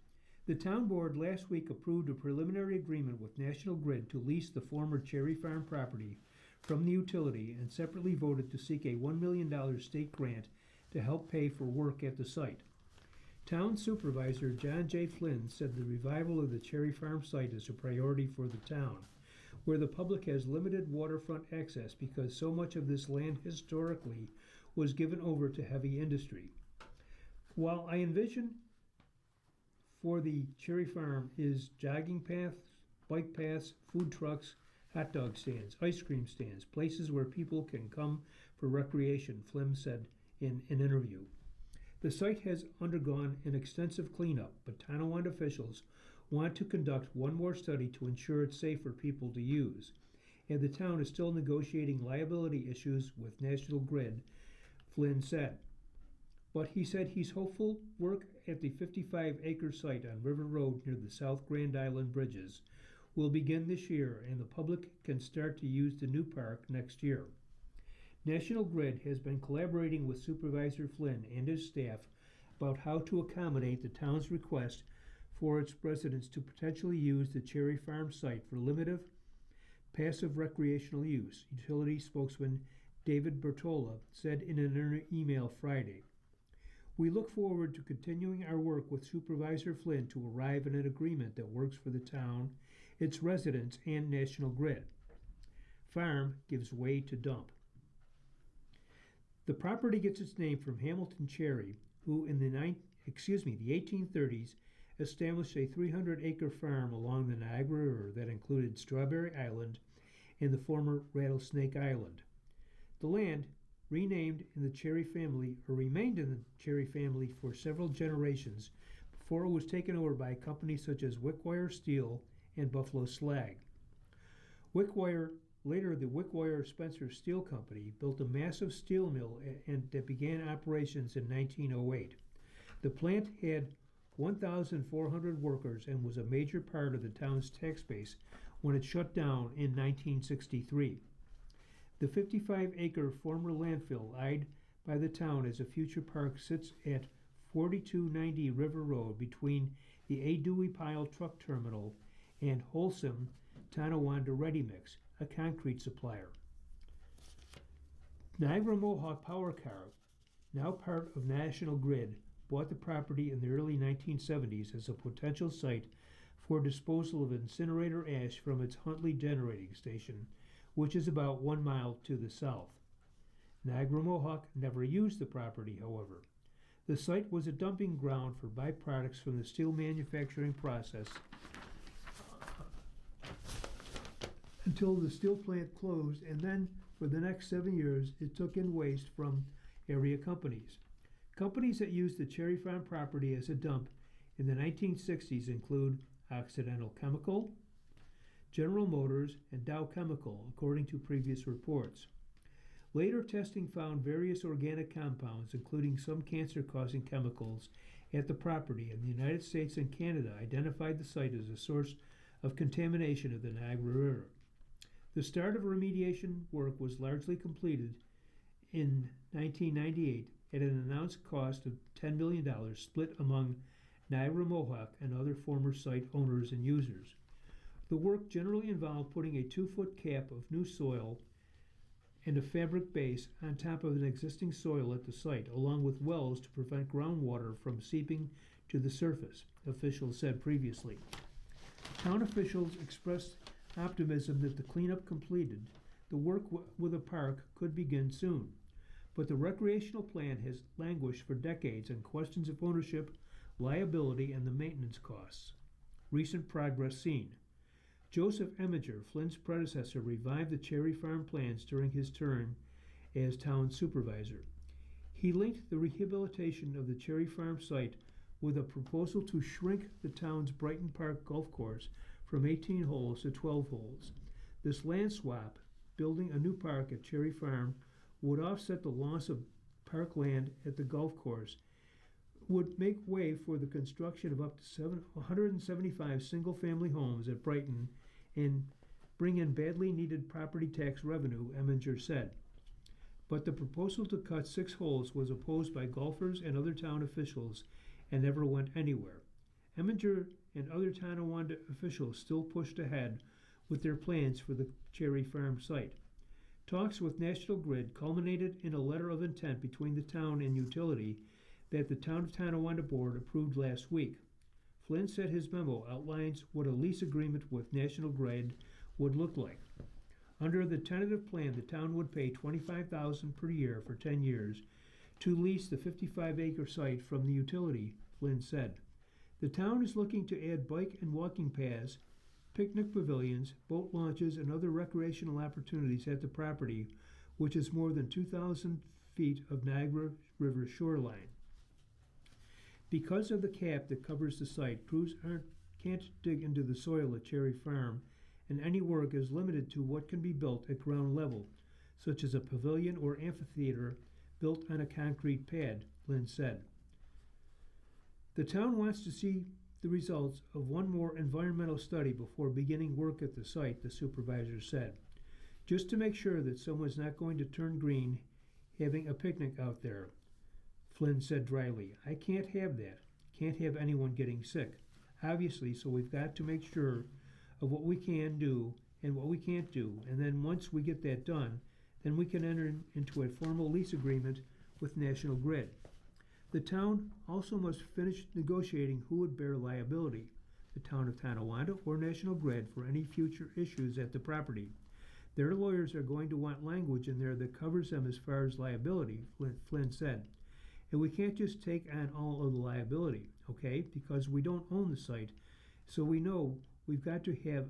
The town board last week approved a preliminary agreement with National Grid to lease the former Cherry Farm property from the utility and separately voted to seek a $1 million state grant to help pay for work at the site. Town Supervisor John J. Flynn said the revival of the Cherry Farm site is a priority for the town, where the public has limited waterfront access because so much of this land historically was given over to heavy industry. While I envision for the Cherry Farm is jogging paths, bike paths, food trucks, hot dog stands, ice cream stands, places where people can come for recreation, Flynn said in an interview. The site has undergone an extensive cleanup, but Tonawanda officials want to conduct one more study to ensure it's safe for people to use. And the town is still negotiating liability issues with National Grid, Flynn said. But he said he's hopeful work at the 55-acre site on River Road near the South Grand Island bridges will begin this year, and the public can start to use the new park next year. National Grid has been collaborating with Supervisor Flynn and his staff about how to accommodate the town's request for its residents to potentially use the Cherry Farm site for limited, passive recreational use, utility spokesman David Bertola said in an email Friday. We look forward to continuing our work with Supervisor Flynn to arrive at an agreement that works for the town, its residents, and National Grid. Farm gives way to dump. The property gets its name from Hamilton Cherry, who in the 1830s established a 300-acre farm along the Niagara River that included Strawberry Island and the former Rattlesnake Island. The land, renamed in the Cherry family, or remained in the Cherry family for several generations before it was taken over by companies such as Wickwire Steel and Buffalo Slag. Wickwire, later the Wickwire Spencer Steel Company, built a massive steel mill that began operations in 1908. The plant had 1,400 workers and was a major part of the town's tax base when it shut down in 1963. The 55-acre former landfill, eyed by the town as a future park, sits at 4290 River Road between the A. Dewey Pile Truck Terminal and Wholesome Tonawanda Ready Mix, a concrete supplier. Niagara Mohawk Power Car, now part of National Grid, bought the property in the early 1970s as a potential site for disposal of incinerator ash from its Huntley generating station, which is about 1 mile to the south. Niagara Mohawk never used the property, however. The site was a dumping ground for byproducts from the steel manufacturing process until the steel plant closed, and then for the next 7 years it took in waste from area companies. Companies that used the Cherry Farm property as a dump in the 1960s include Occidental Chemical, General Motors, and Dow Chemical, according to previous reports. Later testing found various organic compounds, including some cancer-causing chemicals, at the property, and the United States and Canada identified the site as a source of contamination of the Niagara River. The start of remediation work was largely completed in 1998 at an announced cost of $10 million, split among Niagara Mohawk and other former site owners and users. The work generally involved putting a 2-foot cap of new soil and a fabric base on top of an existing soil at the site, along with wells to prevent groundwater from seeping to the surface, officials said previously. Town officials expressed optimism that the cleanup completed, the work with a park could begin soon. But the recreational plan has languished for decades on questions of ownership, liability, and the maintenance costs. Recent progress seen. Joseph Eminger, Flynn's predecessor, revived the Cherry Farm plans during his term as town supervisor. He linked the rehabilitation of the Cherry Farm site with a proposal to shrink the town's Brighton Park golf course from 18 holes to 12 holes. This land swap, building a new park at Cherry Farm, would offset the loss of park land at the golf course, would make way for the construction of up to 175 single-family homes at Brighton and bring in badly needed property tax revenue, Eminger said. But the proposal to cut 6 holes was opposed by golfers and other town officials and never went anywhere. Eminger and other Tonawanda officials still pushed ahead with their plans for the Cherry Farm site. Talks with National Grid culminated in a letter of intent between the town and utility that the Town of Tonawanda Board approved last week. Flynn said his memo outlines what a lease agreement with National Grid would look like. Under the tentative plan, the town would pay $25,000 per year for 10 years to lease the 55-acre site from the utility, Flynn said. The town is looking to add bike and walking paths, picnic pavilions, boat launches, and other recreational opportunities at the property, which is more than 2,000 feet of Niagara River shoreline. Because of the cap that covers the site, crews can't dig into the soil at Cherry Farm, and any work is limited to what can be built at ground level, such as a pavilion or amphitheater built on a concrete pad, Lynn said. The town wants to see the results of one more environmental study before beginning work at the site, the supervisor said, just to make sure that someone's not going to turn green having a picnic out there. Flynn said dryly, I can't have that. Can't have anyone getting sick. Obviously, so we've got to make sure of what we can do and what we can't do, and then once we get that done, then we can enter into a formal lease agreement with National Grid. The town also must finish negotiating who would bear liability, the town of Tonawanda or National Grid, for any future issues at the property. Their lawyers are going to want language in there that covers them as far as liability, Flynn said. And we can't just take on all of the liability, okay, because we don't own the site, so we know we've got to have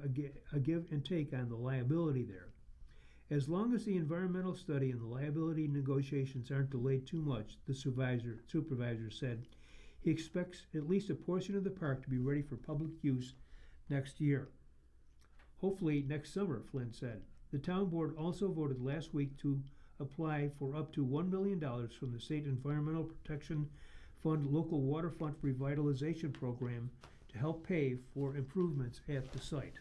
a give and take on the liability there. As long as the environmental study and the liability negotiations aren't delayed too much, the supervisor said, he expects at least a portion of the park to be ready for public use next year. Hopefully next summer, Flynn said. The town board also voted last week to apply for up to $1 million from the State Environmental Protection Fund Local Waterfront Revitalization Program to help pay for improvements at the site.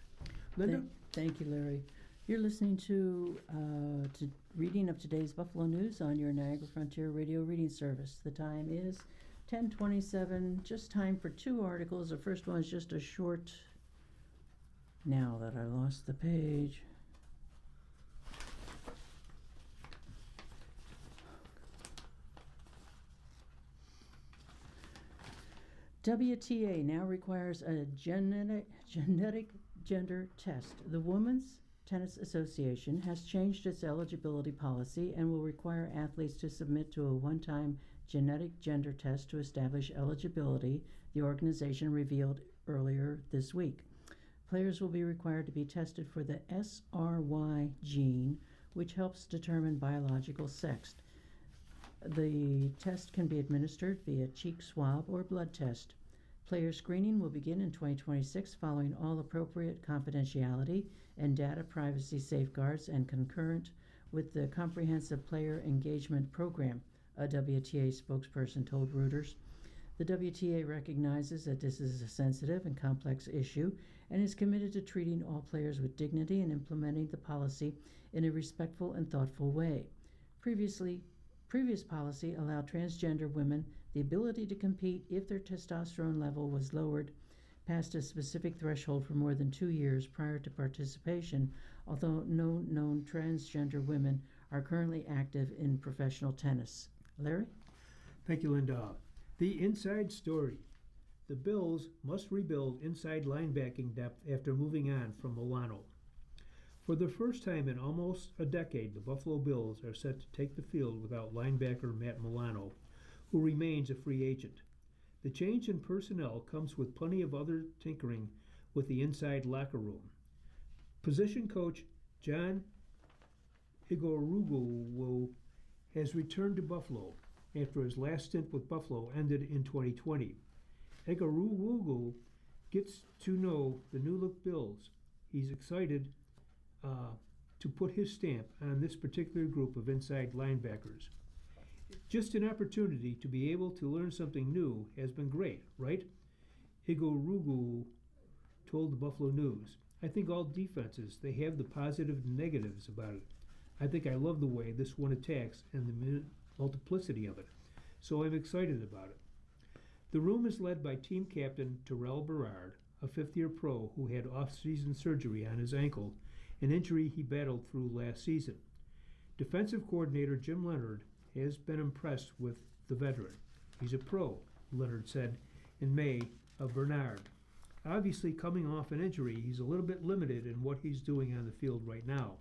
Linda? Thank you, Larry. You're listening to reading of today's Buffalo News on your Niagara Frontier Radio reading service. The time is 10:27, just time for two articles. The first one is just a short, now that I lost the page. WTA now requires a genetic gender test. The Women's Tennis Association has changed its eligibility policy and will require athletes to submit to a one-time genetic gender test to establish eligibility, the organization revealed earlier this week. Players will be required to be tested for the SRY gene, which helps determine biological sex. The test can be administered via cheek swab or blood test. Player screening will begin in 2026 following all appropriate confidentiality and data privacy safeguards and concurrent with the Comprehensive Player Engagement Program, a WTA spokesperson told Reuters. The WTA recognizes that this is a sensitive and complex issue and is committed to treating all players with dignity and implementing the policy in a respectful and thoughtful way. Previous policy allowed transgender women the ability to compete if their testosterone level was lowered past a specific threshold for more than 2 years prior to participation, although no known transgender women are currently active in professional tennis. Larry? Thank you, Linda. The inside story. The Bills must rebuild inside linebacking depth after moving on from Milano. For the first time in almost a decade, the Buffalo Bills are set to take the field without linebacker Matt Milano, who remains a free agent. The change in personnel comes with plenty of other tinkering with the inside locker room. Position coach John Igorugwu has returned to Buffalo after his last stint with Buffalo ended in 2020. Igorugwu gets to know the new-look Bills. He's excited to put his stamp on this particular group of inside linebackers. Just an opportunity to be able to learn something new has been great, right? Igorugwu told the Buffalo News. I think all defenses, they have the positive and negatives about it. I think I love the way this one attacks and the multiplicity of it, so I'm excited about it. The room is led by team captain Terrell Berard, a fifth-year pro who had off-season surgery on his ankle, an injury he battled through last season. Defensive coordinator Jim Leonard has been impressed with the veteran. He's a pro, Leonard said in May of Bernard. Obviously, coming off an injury, he's a little bit limited in what he's doing on the field right now.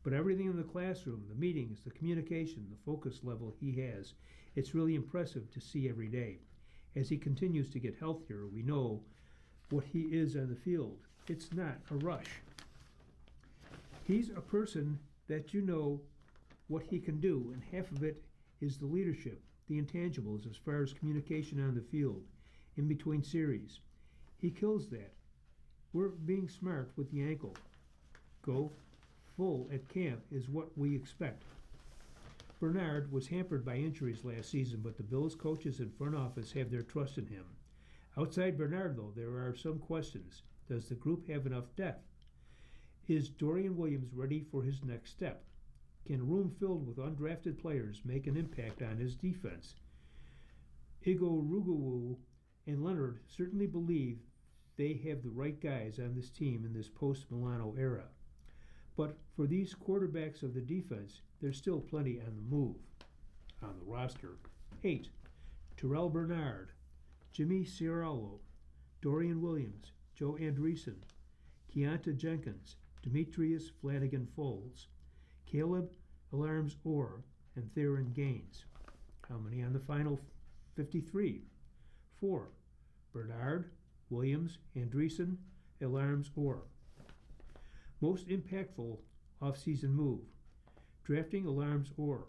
But everything in the classroom, the meetings, the communication, the focus level he has, it's really impressive to see every day. As he continues to get healthier, we know what he is on the field. It's not a rush. He's a person that you know what he can do, and half of it is the leadership, the intangibles as far as communication on the field, in between series. He kills that. We're being smart with the ankle. Go full at camp is what we expect. Bernard was hampered by injuries last season, but the Bills coaches and front office have their trust in him. Outside Bernard, though, there are some questions. Does the group have enough depth? Is Dorian Williams ready for his next step? Can a room filled with undrafted players make an impact on his defense? Igor and Leonard certainly believe they have the right guys on this team in this post-Milano era. But for these quarterbacks of the defense, there's still plenty on the move. On the roster, 8. Terrell Bernard, Jimmy Ciarlo, Dorian Williams, Joe Andreessen, Keonta Jenkins, Demetrius Flanagan-Foles, Caleb Alarms Orr, and Theron Gaines. How many on the final 53? 4. Bernard, Williams, Andreessen, Alarms Orr. Most impactful offseason move, drafting Alarms Orr.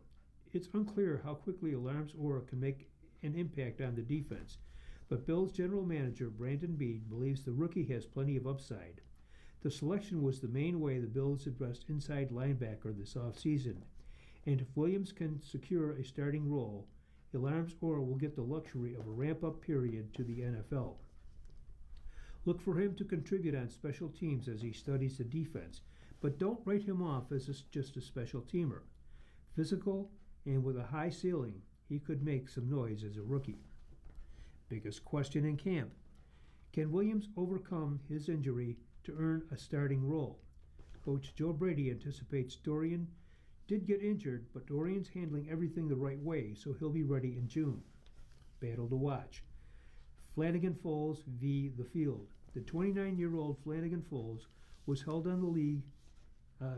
It's unclear how quickly Alarms Orr can make an impact on the defense, but Bills general manager Brandon Beane believes the rookie has plenty of upside. The selection was the main way the Bills addressed inside linebacker this offseason, and if Williams can secure a starting role, Alarms Orr will get the luxury of a ramp-up period to the NFL. Look for him to contribute on special teams as he studies the defense, but don't write him off as just a special teamer. Physical and with a high ceiling, he could make some noise as a rookie. Biggest question in camp: can Williams overcome his injury to earn a starting role? Coach Joe Brady anticipates Dorian did get injured, but Dorian's handling everything the right way, so he'll be ready in June. Battle to watch: Flanagan-Foles v. the field. The 29-year-old Flanagan-Foles was held on the league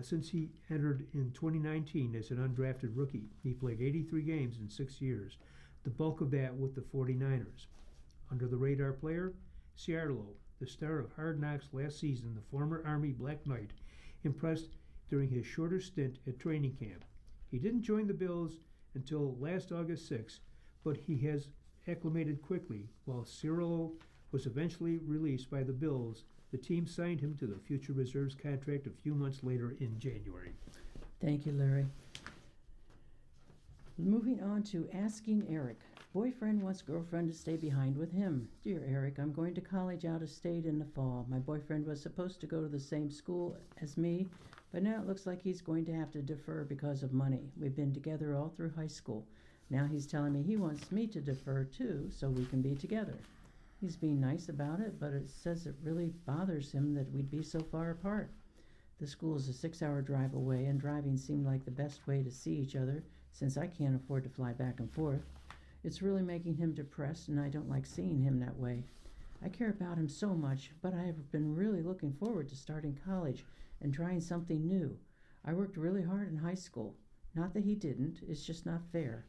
since he entered in 2019 as an undrafted rookie. He played 83 games in 6 years, the bulk of that with the 49ers. Under-the-radar player, Ciarlo, the star of Hard Knocks last season, the former Army Black Knight, impressed during his shorter stint at training camp. He didn't join the Bills until last August 6, but he has acclimated quickly. While Ciarlo was eventually released by the Bills, the team signed him to the future reserves contract a few months later in January. Thank you, Larry. Moving on to asking Eric. Boyfriend wants girlfriend to stay behind with him. Dear Eric, I'm going to college out of state in the fall. My boyfriend was supposed to go to the same school as me, but now it looks like he's going to have to defer because of money. We've been together all through high school. Now he's telling me he wants me to defer too so we can be together. He's being nice about it, but it says it really bothers him that we'd be so far apart. The school is a 6-hour drive away, and driving seemed like the best way to see each other since I can't afford to fly back and forth. It's really making him depressed, and I don't like seeing him that way. I care about him so much, but I have been really looking forward to starting college and trying something new. I worked really hard in high school. Not that he didn't, it's just not fair.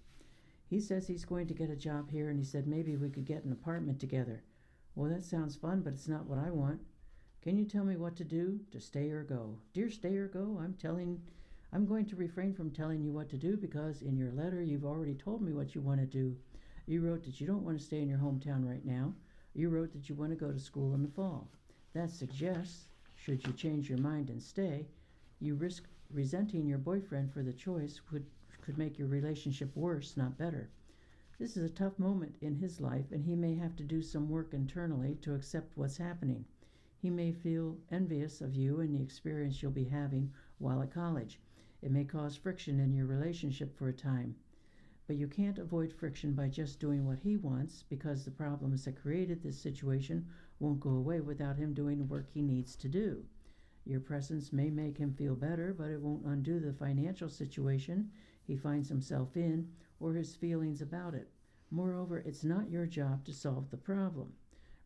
He says he's going to get a job here, and he said maybe we could get an apartment together. Well, that sounds fun, but it's not what I want. Can you tell me what to do, to stay or go? Dear stay or go, I'm going to refrain from telling you what to do because in your letter you've already told me what you want to do. You wrote that you don't want to stay in your hometown right now. You wrote that you want to go to school in the fall. That suggests, should you change your mind and stay, you risk resenting your boyfriend for the choice could make your relationship worse, not better. This is a tough moment in his life, and he may have to do some work internally to accept what's happening. He may feel envious of you and the experience you'll be having while at college. It may cause friction in your relationship for a time. But you can't avoid friction by just doing what he wants, because the problems that created this situation won't go away without him doing the work he needs to do. Your presence may make him feel better, but it won't undo the financial situation he finds himself in or his feelings about it. Moreover, it's not your job to solve the problem.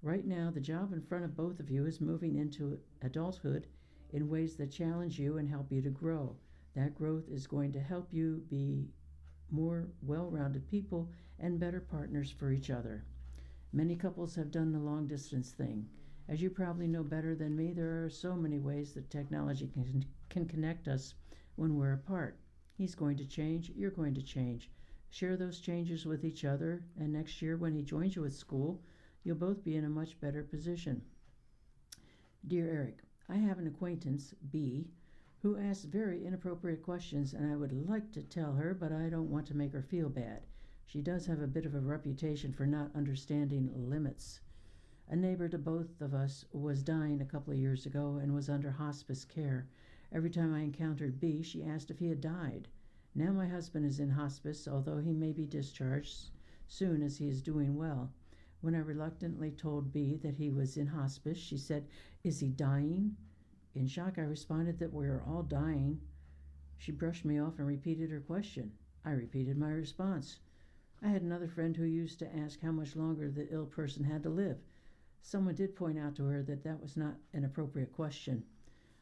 Right now, the job in front of both of you is moving into adulthood in ways that challenge you and help you to grow. That growth is going to help you be more well-rounded people and better partners for each other. Many couples have done the long-distance thing. As you probably know better than me, there are so many ways that technology can connect us when we're apart. He's going to change, you're going to change. Share those changes with each other, and next year when he joins you at school, you'll both be in a much better position. Dear Eric, I have an acquaintance, B, who asks very inappropriate questions, and I would like to tell her, but I don't want to make her feel bad. She does have a bit of a reputation for not understanding limits. A neighbor to both of us was dying a couple of years ago and was under hospice care. Every time I encountered B, she asked if he had died. Now my husband is in hospice, although he may be discharged soon as he is doing well. When I reluctantly told B that he was in hospice, she said, "Is he dying?" In shock, I responded that we are all dying. She brushed me off and repeated her question. I repeated my response. I had another friend who used to ask how much longer the ill person had to live. Someone did point out to her that that was not an appropriate question.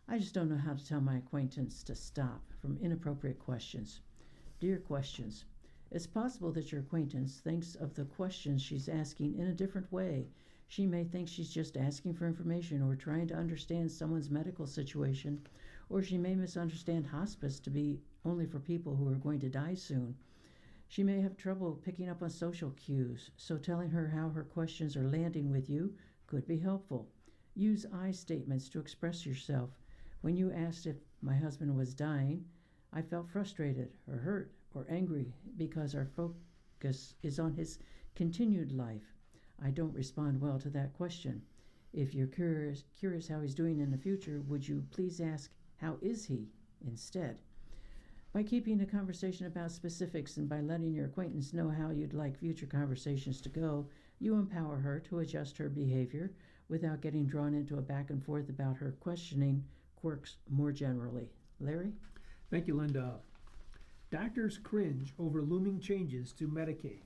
I just don't know how to tell my acquaintance to stop from inappropriate questions. Dear questions, it's possible that your acquaintance thinks of the questions she's asking in a different way. She may think she's just asking for information or trying to understand someone's medical situation, or she may misunderstand hospice to be only for people who are going to die soon. She may have trouble picking up on social cues, so telling her how her questions are landing with you could be helpful. Use I statements to express yourself. When you asked if my husband was dying, I felt frustrated or hurt or angry because our focus is on his continued life. I don't respond well to that question. If you're curious how he's doing in the future, would you please ask, "How is he?" instead? By keeping the conversation about specifics and by letting your acquaintance know how you'd like future conversations to go, you empower her to adjust her behavior without getting drawn into a back and forth about her questioning quirks more generally. Larry? Thank you, Linda. Doctors cringe over looming changes to Medicaid.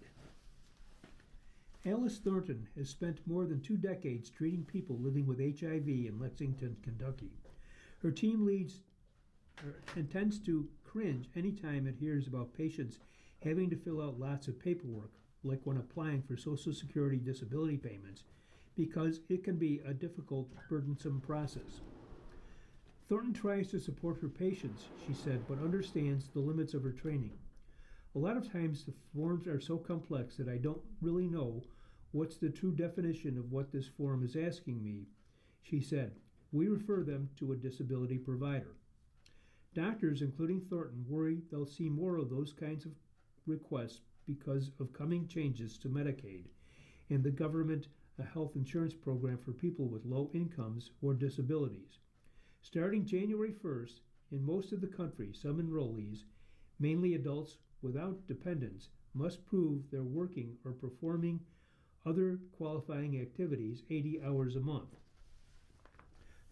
Alice Thornton has spent more than 2 decades treating people living with HIV in Lexington, Kentucky. Her team tends to cringe anytime it hears about patients having to fill out lots of paperwork, like when applying for Social Security disability payments, because it can be a difficult, burdensome process. Thornton tries to support her patients, she said, but understands the limits of her training. A lot of times the forms are so complex that I don't really know what's the true definition of what this form is asking me, she said. We refer them to a disability provider. Doctors, including Thornton, worry they'll see more of those kinds of requests because of coming changes to Medicaid and the government health insurance program for people with low incomes or disabilities. Starting January 1st, in most of the country, some enrollees, mainly adults without dependents, must prove they're working or performing other qualifying activities 80 hours a month.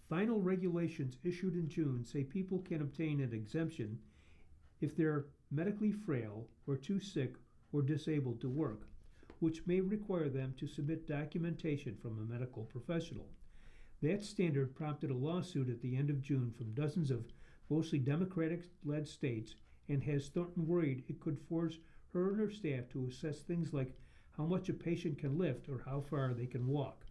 Final regulations issued in June say people can obtain an exemption if they're medically frail or too sick or disabled to work, which may require them to submit documentation from a medical professional. That standard prompted a lawsuit at the end of June from dozens of mostly Democratic-led states and has Thornton worried it could force her and her staff to assess things like how much a patient can lift or how far they can walk.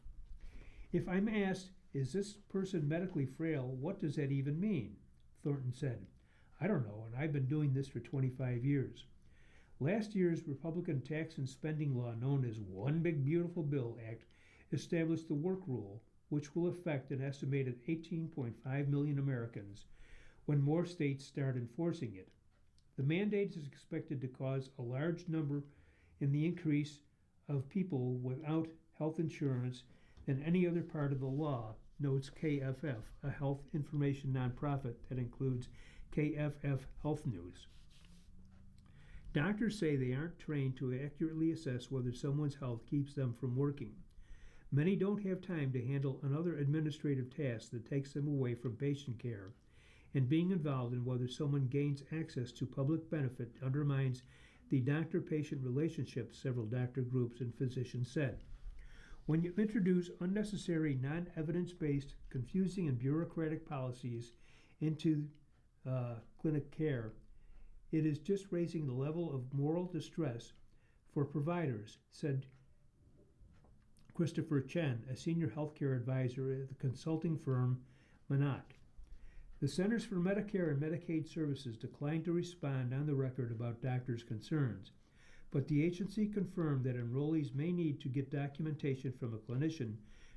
If I'm asked, is this person medically frail, what does that even mean? Thornton said, I don't know, and I've been doing this for 25 years. Last year's Republican tax and spending law, known as One Big Beautiful Bill Act, established the work rule, which will affect an estimated 18.5 million Americans when more states start enforcing it. The mandate is expected to cause a large number in the increase of people without health insurance than any other part of the law, notes KFF, a health information nonprofit that includes KFF Health News. Doctors say they aren't trained to accurately assess whether someone's health keeps them from working. Many don't have time to handle another administrative task that takes them away from patient care, and being involved in whether someone gains access to public benefit undermines the doctor-patient relationship, several doctor groups and physicians said. When you introduce unnecessary, non-evidence-based, confusing and bureaucratic policies into clinic care, it is just raising the level of moral distress for providers, said Christopher Chen, a senior healthcare advisor at the consulting firm Manat. The Centers for Medicare and Medicaid Services declined to respond on the record about doctors' concerns, but the agency confirmed that enrollees may need to get documentation from a clinician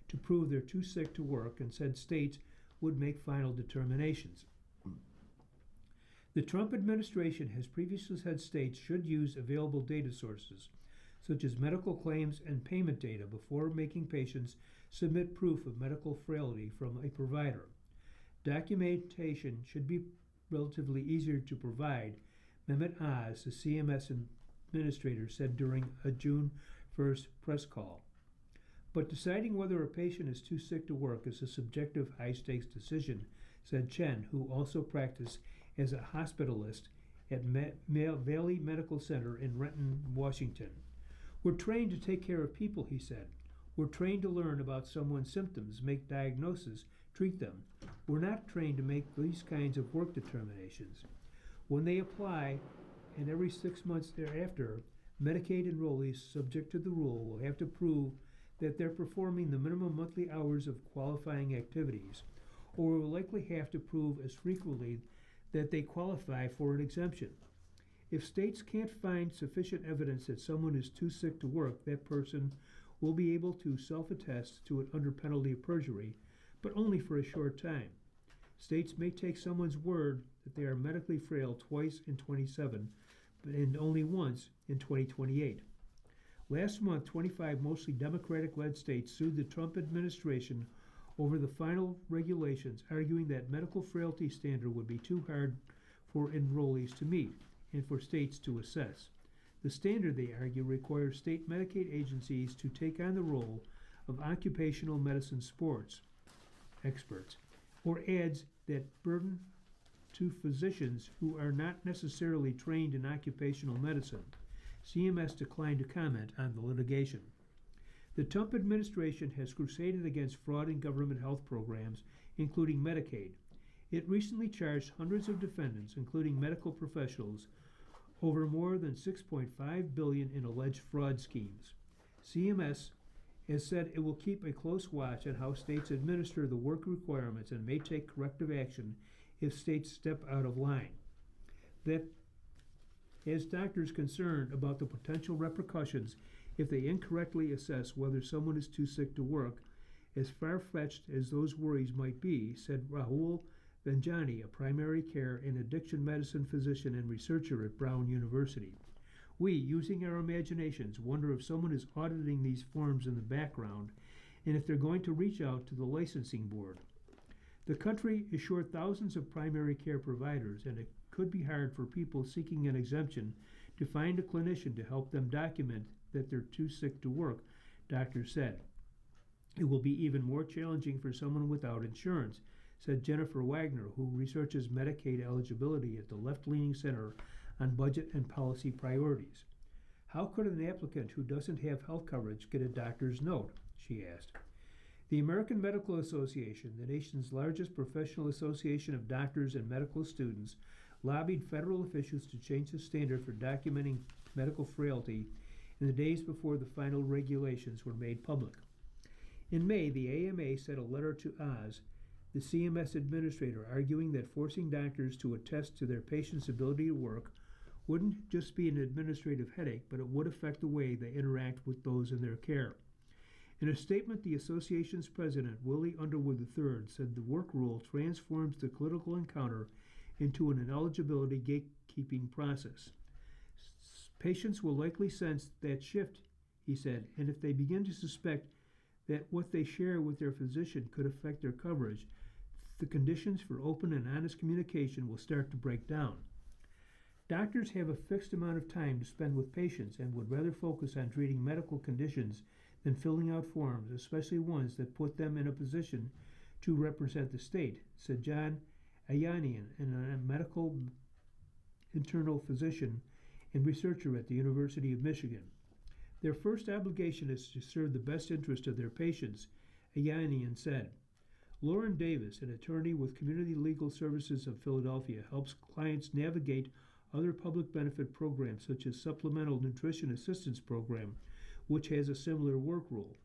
to prove they're too sick to work and said states would make final determinations. The Trump administration has previously said states should use available data sources, such as medical claims and payment data, before making patients submit proof of medical frailty from a provider. Documentation should be relatively easier to provide, Mehmet Oz, the CMS administrator, said during a June 1st press call. But deciding whether a patient is too sick to work is a subjective, high-stakes decision, said Chen, who also practiced as a hospitalist at Valley Medical Center in Renton, Washington. We're trained to take care of people, he said. We're trained to learn about someone's symptoms, make diagnoses, treat them. We're not trained to make these kinds of work determinations. When they apply, and every 6 months thereafter, Medicaid enrollees subject to the rule will have to prove that they're performing the minimum monthly hours of qualifying activities, or will likely have to prove as frequently that they qualify for an exemption. If states can't find sufficient evidence that someone is too sick to work, that person will be able to self-attest to it under penalty of perjury, but only for a short time. States may take someone's word that they are medically frail twice in 27, and only once in 2028. Last month, 25 mostly Democratic-led states sued the Trump administration over the final regulations, arguing that medical frailty standard would be too hard for enrollees to meet and for states to assess. The standard, they argue, requires state Medicaid agencies to take on the role of occupational medicine sports experts, or adds that burden to physicians who are not necessarily trained in occupational medicine. CMS declined to comment on the litigation. The Trump administration has crusaded against fraud in government health programs, including Medicaid. It recently charged hundreds of defendants, including medical professionals, over more than $6.5 billion in alleged fraud schemes. CMS has said it will keep a close watch on how states administer the work requirements and may take corrective action if states step out of line. That has doctors concerned about the potential repercussions if they incorrectly assess whether someone is too sick to work. As far-fetched as those worries might be, said Rahul Benjani, a primary care and addiction medicine physician and researcher at Brown University. We, using our imaginations, wonder if someone is auditing these forms in the background and if they're going to reach out to the licensing board. The country is short thousands of primary care providers, and it could be hard for people seeking an exemption to find a clinician to help them document that they're too sick to work, doctors said. It will be even more challenging for someone without insurance, said Jennifer Wagner, who researches Medicaid eligibility at the left-leaning Center on Budget and Policy Priorities. How could an applicant who doesn't have health coverage get a doctor's note? She asked. The American Medical Association, the nation's largest professional association of doctors and medical students, lobbied federal officials to change the standard for documenting medical frailty in the days before the final regulations were made public. In May, the AMA sent a letter to Oz, the CMS administrator, arguing that forcing doctors to attest to their patients' ability to work wouldn't just be an administrative headache, but it would affect the way they interact with those in their care. In a statement, the association's president, Willie Underwood III, said the work rule transforms the clinical encounter into an ineligibility gatekeeping process. Patients will likely sense that shift, he said, and if they begin to suspect that what they share with their physician could affect their coverage, the conditions for open and honest communication will start to break down. Doctors have a fixed amount of time to spend with patients and would rather focus on treating medical conditions than filling out forms, especially ones that put them in a position to represent the state, said John Ayanian, a medical internal physician and researcher at the University of Michigan. Their first obligation is to serve the best interest of their patients, Ayanian said. Lauren Davis, an attorney with Community Legal Services of Philadelphia, helps clients navigate other public benefit programs such as Supplemental Nutrition Assistance Program, which has a similar work rule.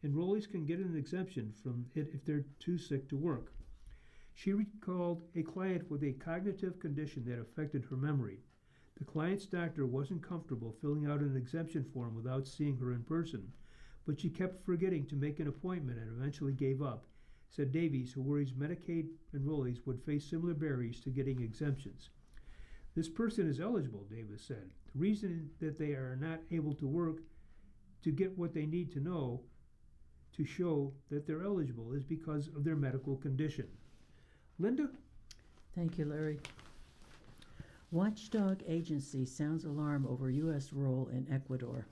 Enrollees can get an exemption from it if they're too sick to work. She recalled a client with a cognitive condition that affected her memory. The client's doctor wasn't comfortable filling out an exemption form without seeing her in person, but she kept forgetting to make an appointment and eventually gave up, said Davies, who worries Medicaid enrollees would face similar barriers to getting exemptions. This person is eligible, Davis said. The reason that they are not able to work to get what they need to know to show that they're eligible is because of their medical condition. Linda? Thank you, Larry. Watchdog agency sounds alarm over U.S. role in Ecuador.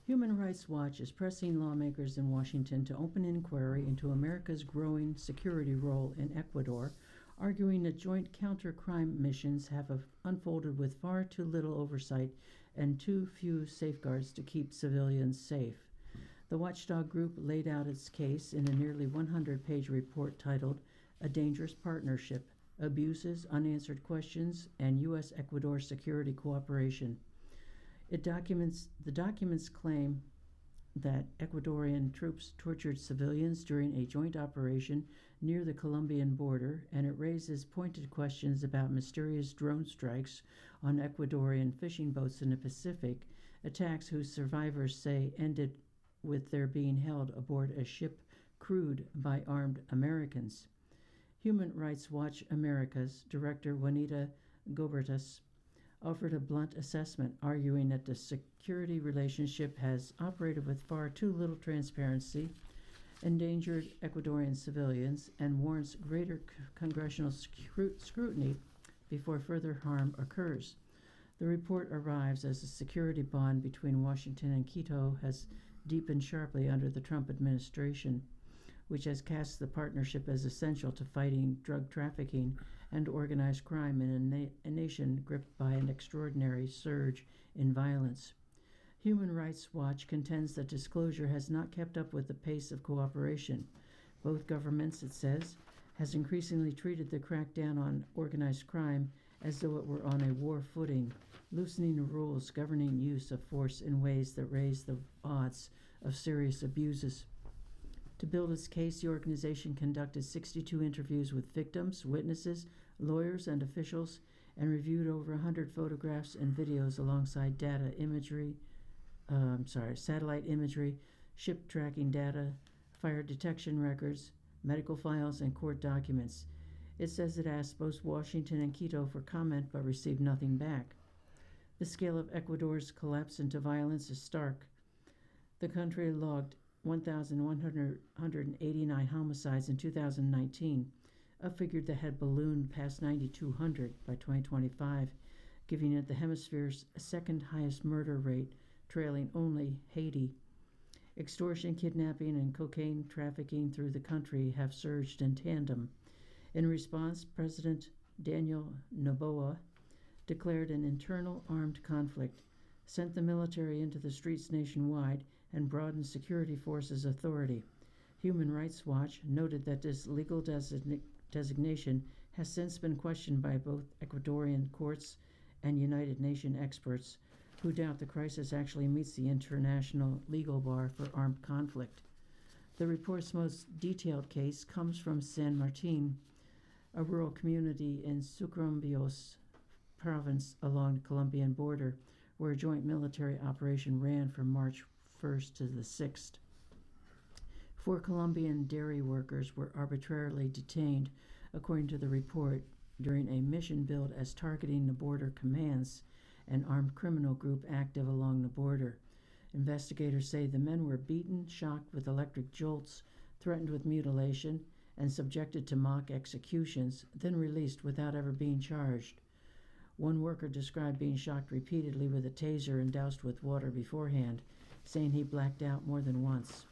Human Rights Watch is pressing lawmakers in Washington to open inquiry into America's growing security role in Ecuador, arguing that joint counter-crime missions have unfolded with far too little oversight and too few safeguards to keep civilians safe. The watchdog group laid out its case in a nearly 100-page report titled A Dangerous Partnership: Abuses, Unanswered Questions, and U.S.-Ecuador Security Cooperation. The documents claim that Ecuadorian troops tortured civilians during a joint operation near the Colombian border, and it raises pointed questions about mysterious drone strikes on Ecuadorian fishing boats in the Pacific, attacks whose survivors say ended with their being held aboard a ship crewed by armed Americans. Human Rights Watch America's director Juanita Gobertas offered a blunt assessment, arguing that the security relationship has operated with far too little transparency, endangered Ecuadorian civilians, and warrants greater congressional scrutiny before further harm occurs. The report arrives as the security bond between Washington and Quito has deepened sharply under the Trump administration, which has cast the partnership as essential to fighting drug trafficking and organized crime in a nation gripped by an extraordinary surge in violence. Human Rights Watch contends that disclosure has not kept up with the pace of cooperation. Both governments, it says, has increasingly treated the crackdown on organized crime as though it were on a war footing, loosening the rules governing use of force in ways that raise the odds of serious abuses. To build its case, the organization conducted 62 interviews with victims, witnesses, lawyers, and officials, and reviewed over 100 photographs and videos alongside satellite imagery, ship tracking data, fire detection records, medical files, and court documents. It says it asked both Washington and Quito for comment but received nothing back. The scale of Ecuador's collapse into violence is stark. The country logged 1,189 homicides in 2019, a figure that had ballooned past 9,200 by 2025, giving it the hemisphere's second highest murder rate, trailing only Haiti. Extortion, kidnapping, and cocaine trafficking through the country have surged in tandem. In response, President Daniel Noboa declared an internal armed conflict, sent the military into the streets nationwide, and broadened security forces' authority. Human Rights Watch noted that this legal designation has since been questioned by both Ecuadorian courts and United Nations experts, who doubt the crisis actually meets the international legal bar for armed conflict. The report's most detailed case comes from San Martin, a rural community in Sucumbíos province along the Colombian border, where a joint military operation ran from March 1st to the 6th. 4 Colombian dairy workers were arbitrarily detained, according to the report, during a mission billed as targeting the border commands, an armed criminal group active along the border. Investigators say the men were beaten, shocked with electric jolts, threatened with mutilation, and subjected to mock executions, then released without ever being charged. One worker described being shocked repeatedly with a taser and doused with water beforehand, saying he blacked out more than once.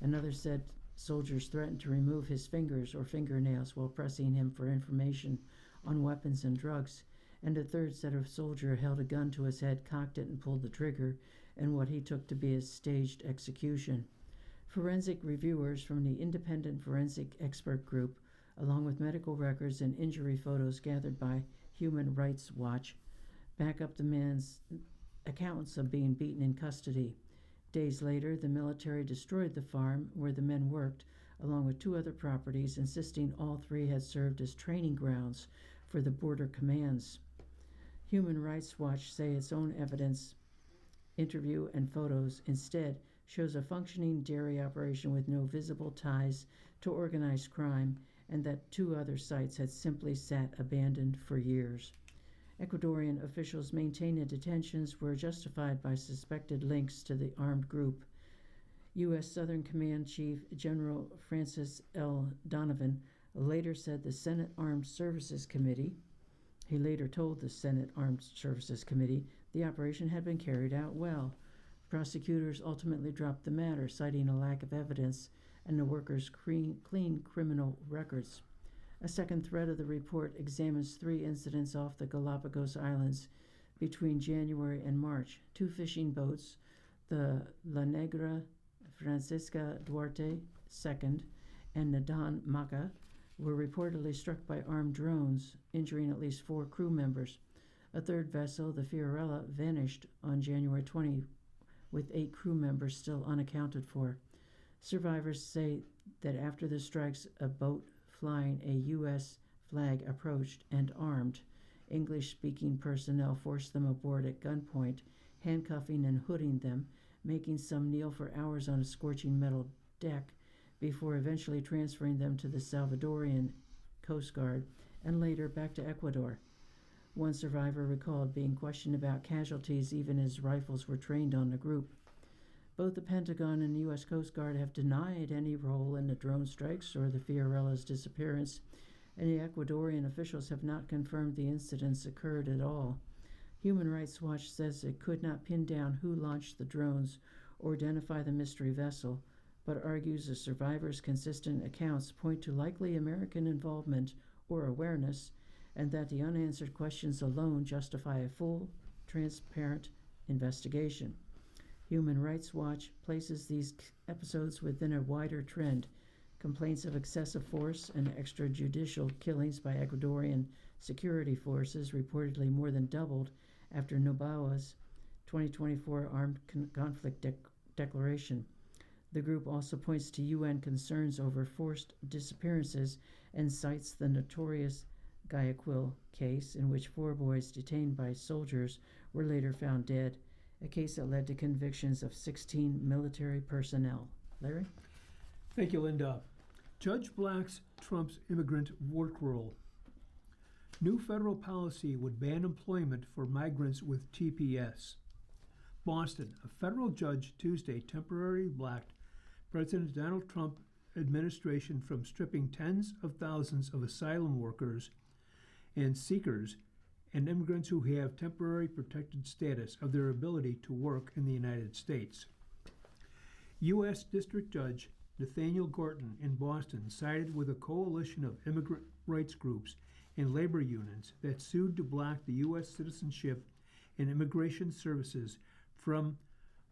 Another said soldiers threatened to remove his fingers or fingernails while pressing him for information on weapons and drugs, and a third said a soldier held a gun to his head, cocked it, and pulled the trigger in what he took to be a staged execution. Forensic reviewers from the Independent Forensic Expert Group, along with medical records and injury photos gathered by Human Rights Watch, back up the man's accounts of being beaten in custody. Days later, the military destroyed the farm where the men worked, along with 2 other properties, insisting all 3 had served as training grounds for the border commands. Human Rights Watch say its own evidence, interview, and photos instead shows a functioning dairy operation with no visible ties to organized crime, and that 2 other sites had simply sat abandoned for years. Ecuadorian officials maintain the detentions were justified by suspected links to the armed group. U.S. Southern Command Chief General Francis L. Donovan later said the Senate Armed Services Committee, he later told the Senate Armed Services Committee the operation had been carried out well. Prosecutors ultimately dropped the matter, citing a lack of evidence and the workers' clean criminal records. A second thread of the report examines 3 incidents off the Galapagos Islands between January and March. 2 fishing boats, the La Negra Francisca Duarte II and the Don Maca, were reportedly struck by armed drones, injuring at least 4 crew members. A third vessel, the Fiorella, vanished on January 20, with 8 crew members still unaccounted for. Survivors say that after the strikes, a boat flying a U.S. flag approached and armed. English-speaking personnel forced them aboard at gunpoint, handcuffing and hooding them, making some kneel for hours on a scorching metal deck before eventually transferring them to the Salvadorian Coast Guard and later back to Ecuador. One survivor recalled being questioned about casualties even as rifles were trained on the group. Both the Pentagon and the U.S. Coast Guard have denied any role in the drone strikes or the Fiorella's disappearance, and the Ecuadorian officials have not confirmed the incidents occurred at all. Human Rights Watch says it could not pin down who launched the drones or identify the mystery vessel, but argues the survivors' consistent accounts point to likely American involvement or awareness, and that the unanswered questions alone justify a full, transparent investigation. Human Rights Watch places these episodes within a wider trend. Complaints of excessive force and extrajudicial killings by Ecuadorian security forces reportedly more than doubled after Noboa's 2024 armed conflict declaration. The group also points to UN concerns over forced disappearances and cites the notorious Guayaquil case, in which 4 boys detained by soldiers were later found dead, a case that led to convictions of 16 military personnel. Larry? Thank you, Linda. Judge blocks Trump's immigrant work rule. New federal policy would ban employment for migrants with TPS. Boston, a federal judge Tuesday temporarily blocked President Donald Trump administration from stripping tens of thousands of asylum workers and seekers and immigrants who have temporary protected status of their ability to work in the United States. U.S. District Judge Nathaniel Gorton in Boston sided with a coalition of immigrant rights groups and labor unions that sued to block the U.S. Citizenship and Immigration Services from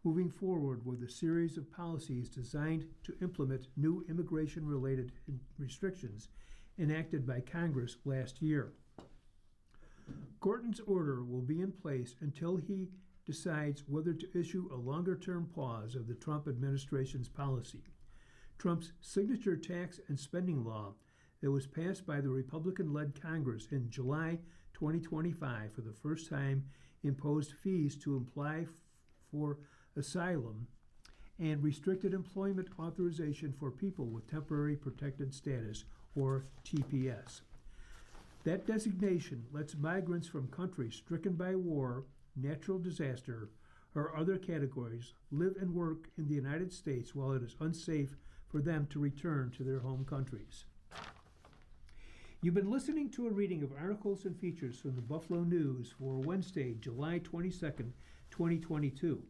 moving forward with a series of policies designed to implement new immigration-related restrictions enacted by Congress last year. Gorton's order will be in place until he decides whether to issue a longer-term pause of the Trump administration's policy. Trump's signature tax and spending law that was passed by the Republican-led Congress in July 2025 for the first time imposed fees to apply for asylum and restricted employment authorization for people with temporary protected status, or TPS. That designation lets migrants from countries stricken by war, natural disaster, or other categories live and work in the United States while it is unsafe for them to return to their home countries. You've been listening to a reading of articles and features from the Buffalo News for Wednesday, July 22nd, 2022.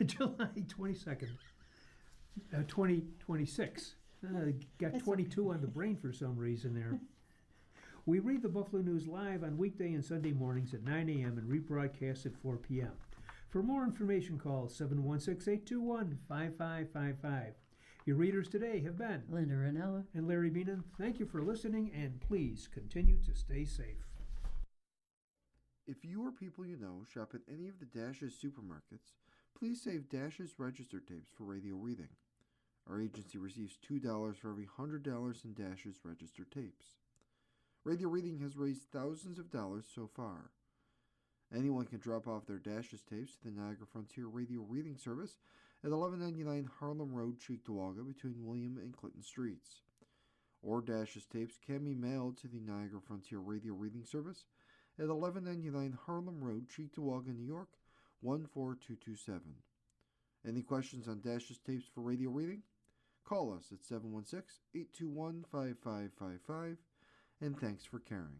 July 22nd, 2026. Got 22 on the brain for some reason there. We read the Buffalo News live on weekday and Sunday mornings at 9 a.m. and rebroadcast at 4 p.m. For more information, call 716-821-5555. Your readers today have been Linda Ranella. and Larry Beenan. Thank you for listening, and please continue to stay safe. If you or people you know shop at any of the Dash's supermarkets, please save Dash's register tapes for radio reading. Our agency receives $2 for every $100 in Dash's register tapes. Radio reading has raised thousands of dollars so far. Anyone can drop off their Dash's tapes to the Niagara Frontier Radio Reading Service at 1199 Harlem Road, Cheektowaga, between William and Clinton Streets. Or Dash's tapes can be mailed to the Niagara Frontier Radio Reading Service at 1199 Harlem Road, Cheektowaga, New York, 14227. Any questions on Dash's tapes for radio reading? Call us at 716-821-5555, and thanks for caring.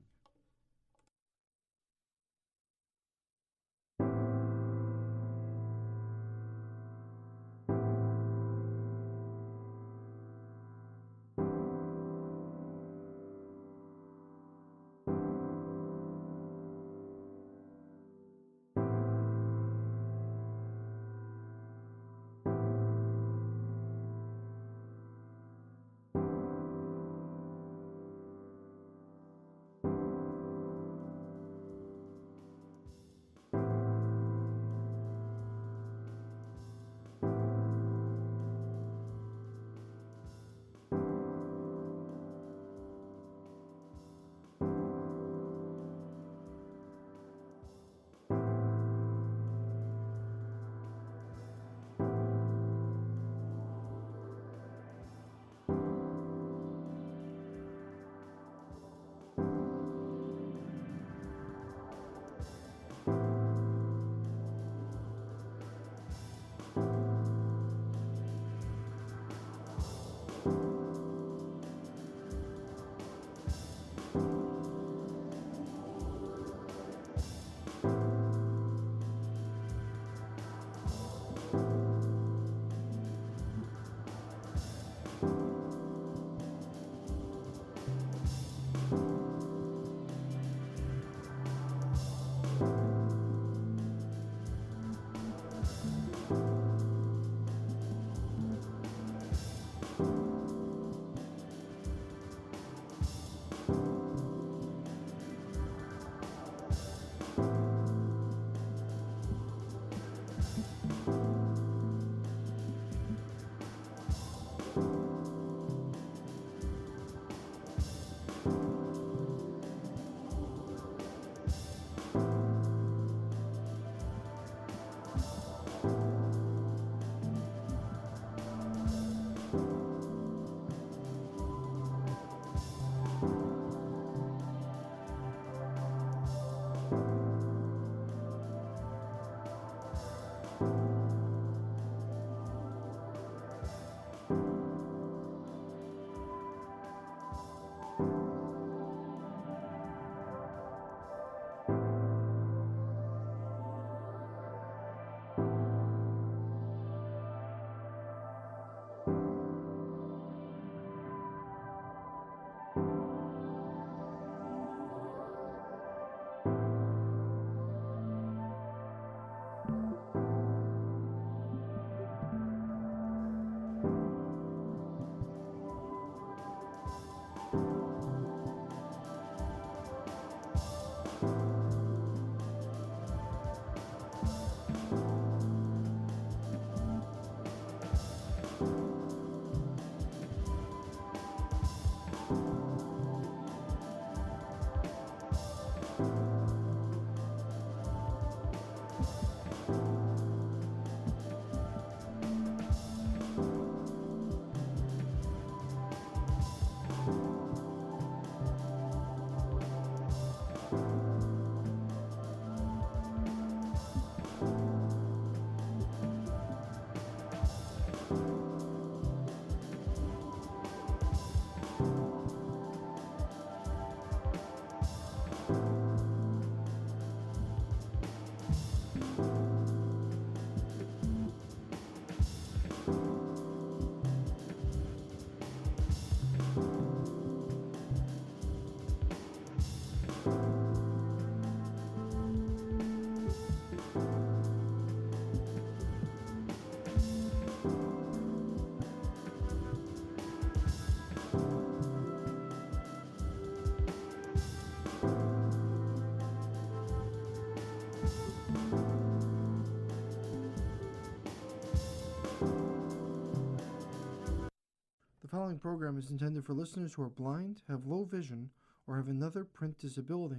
program is intended for listeners who are blind, have low vision, or have another print disability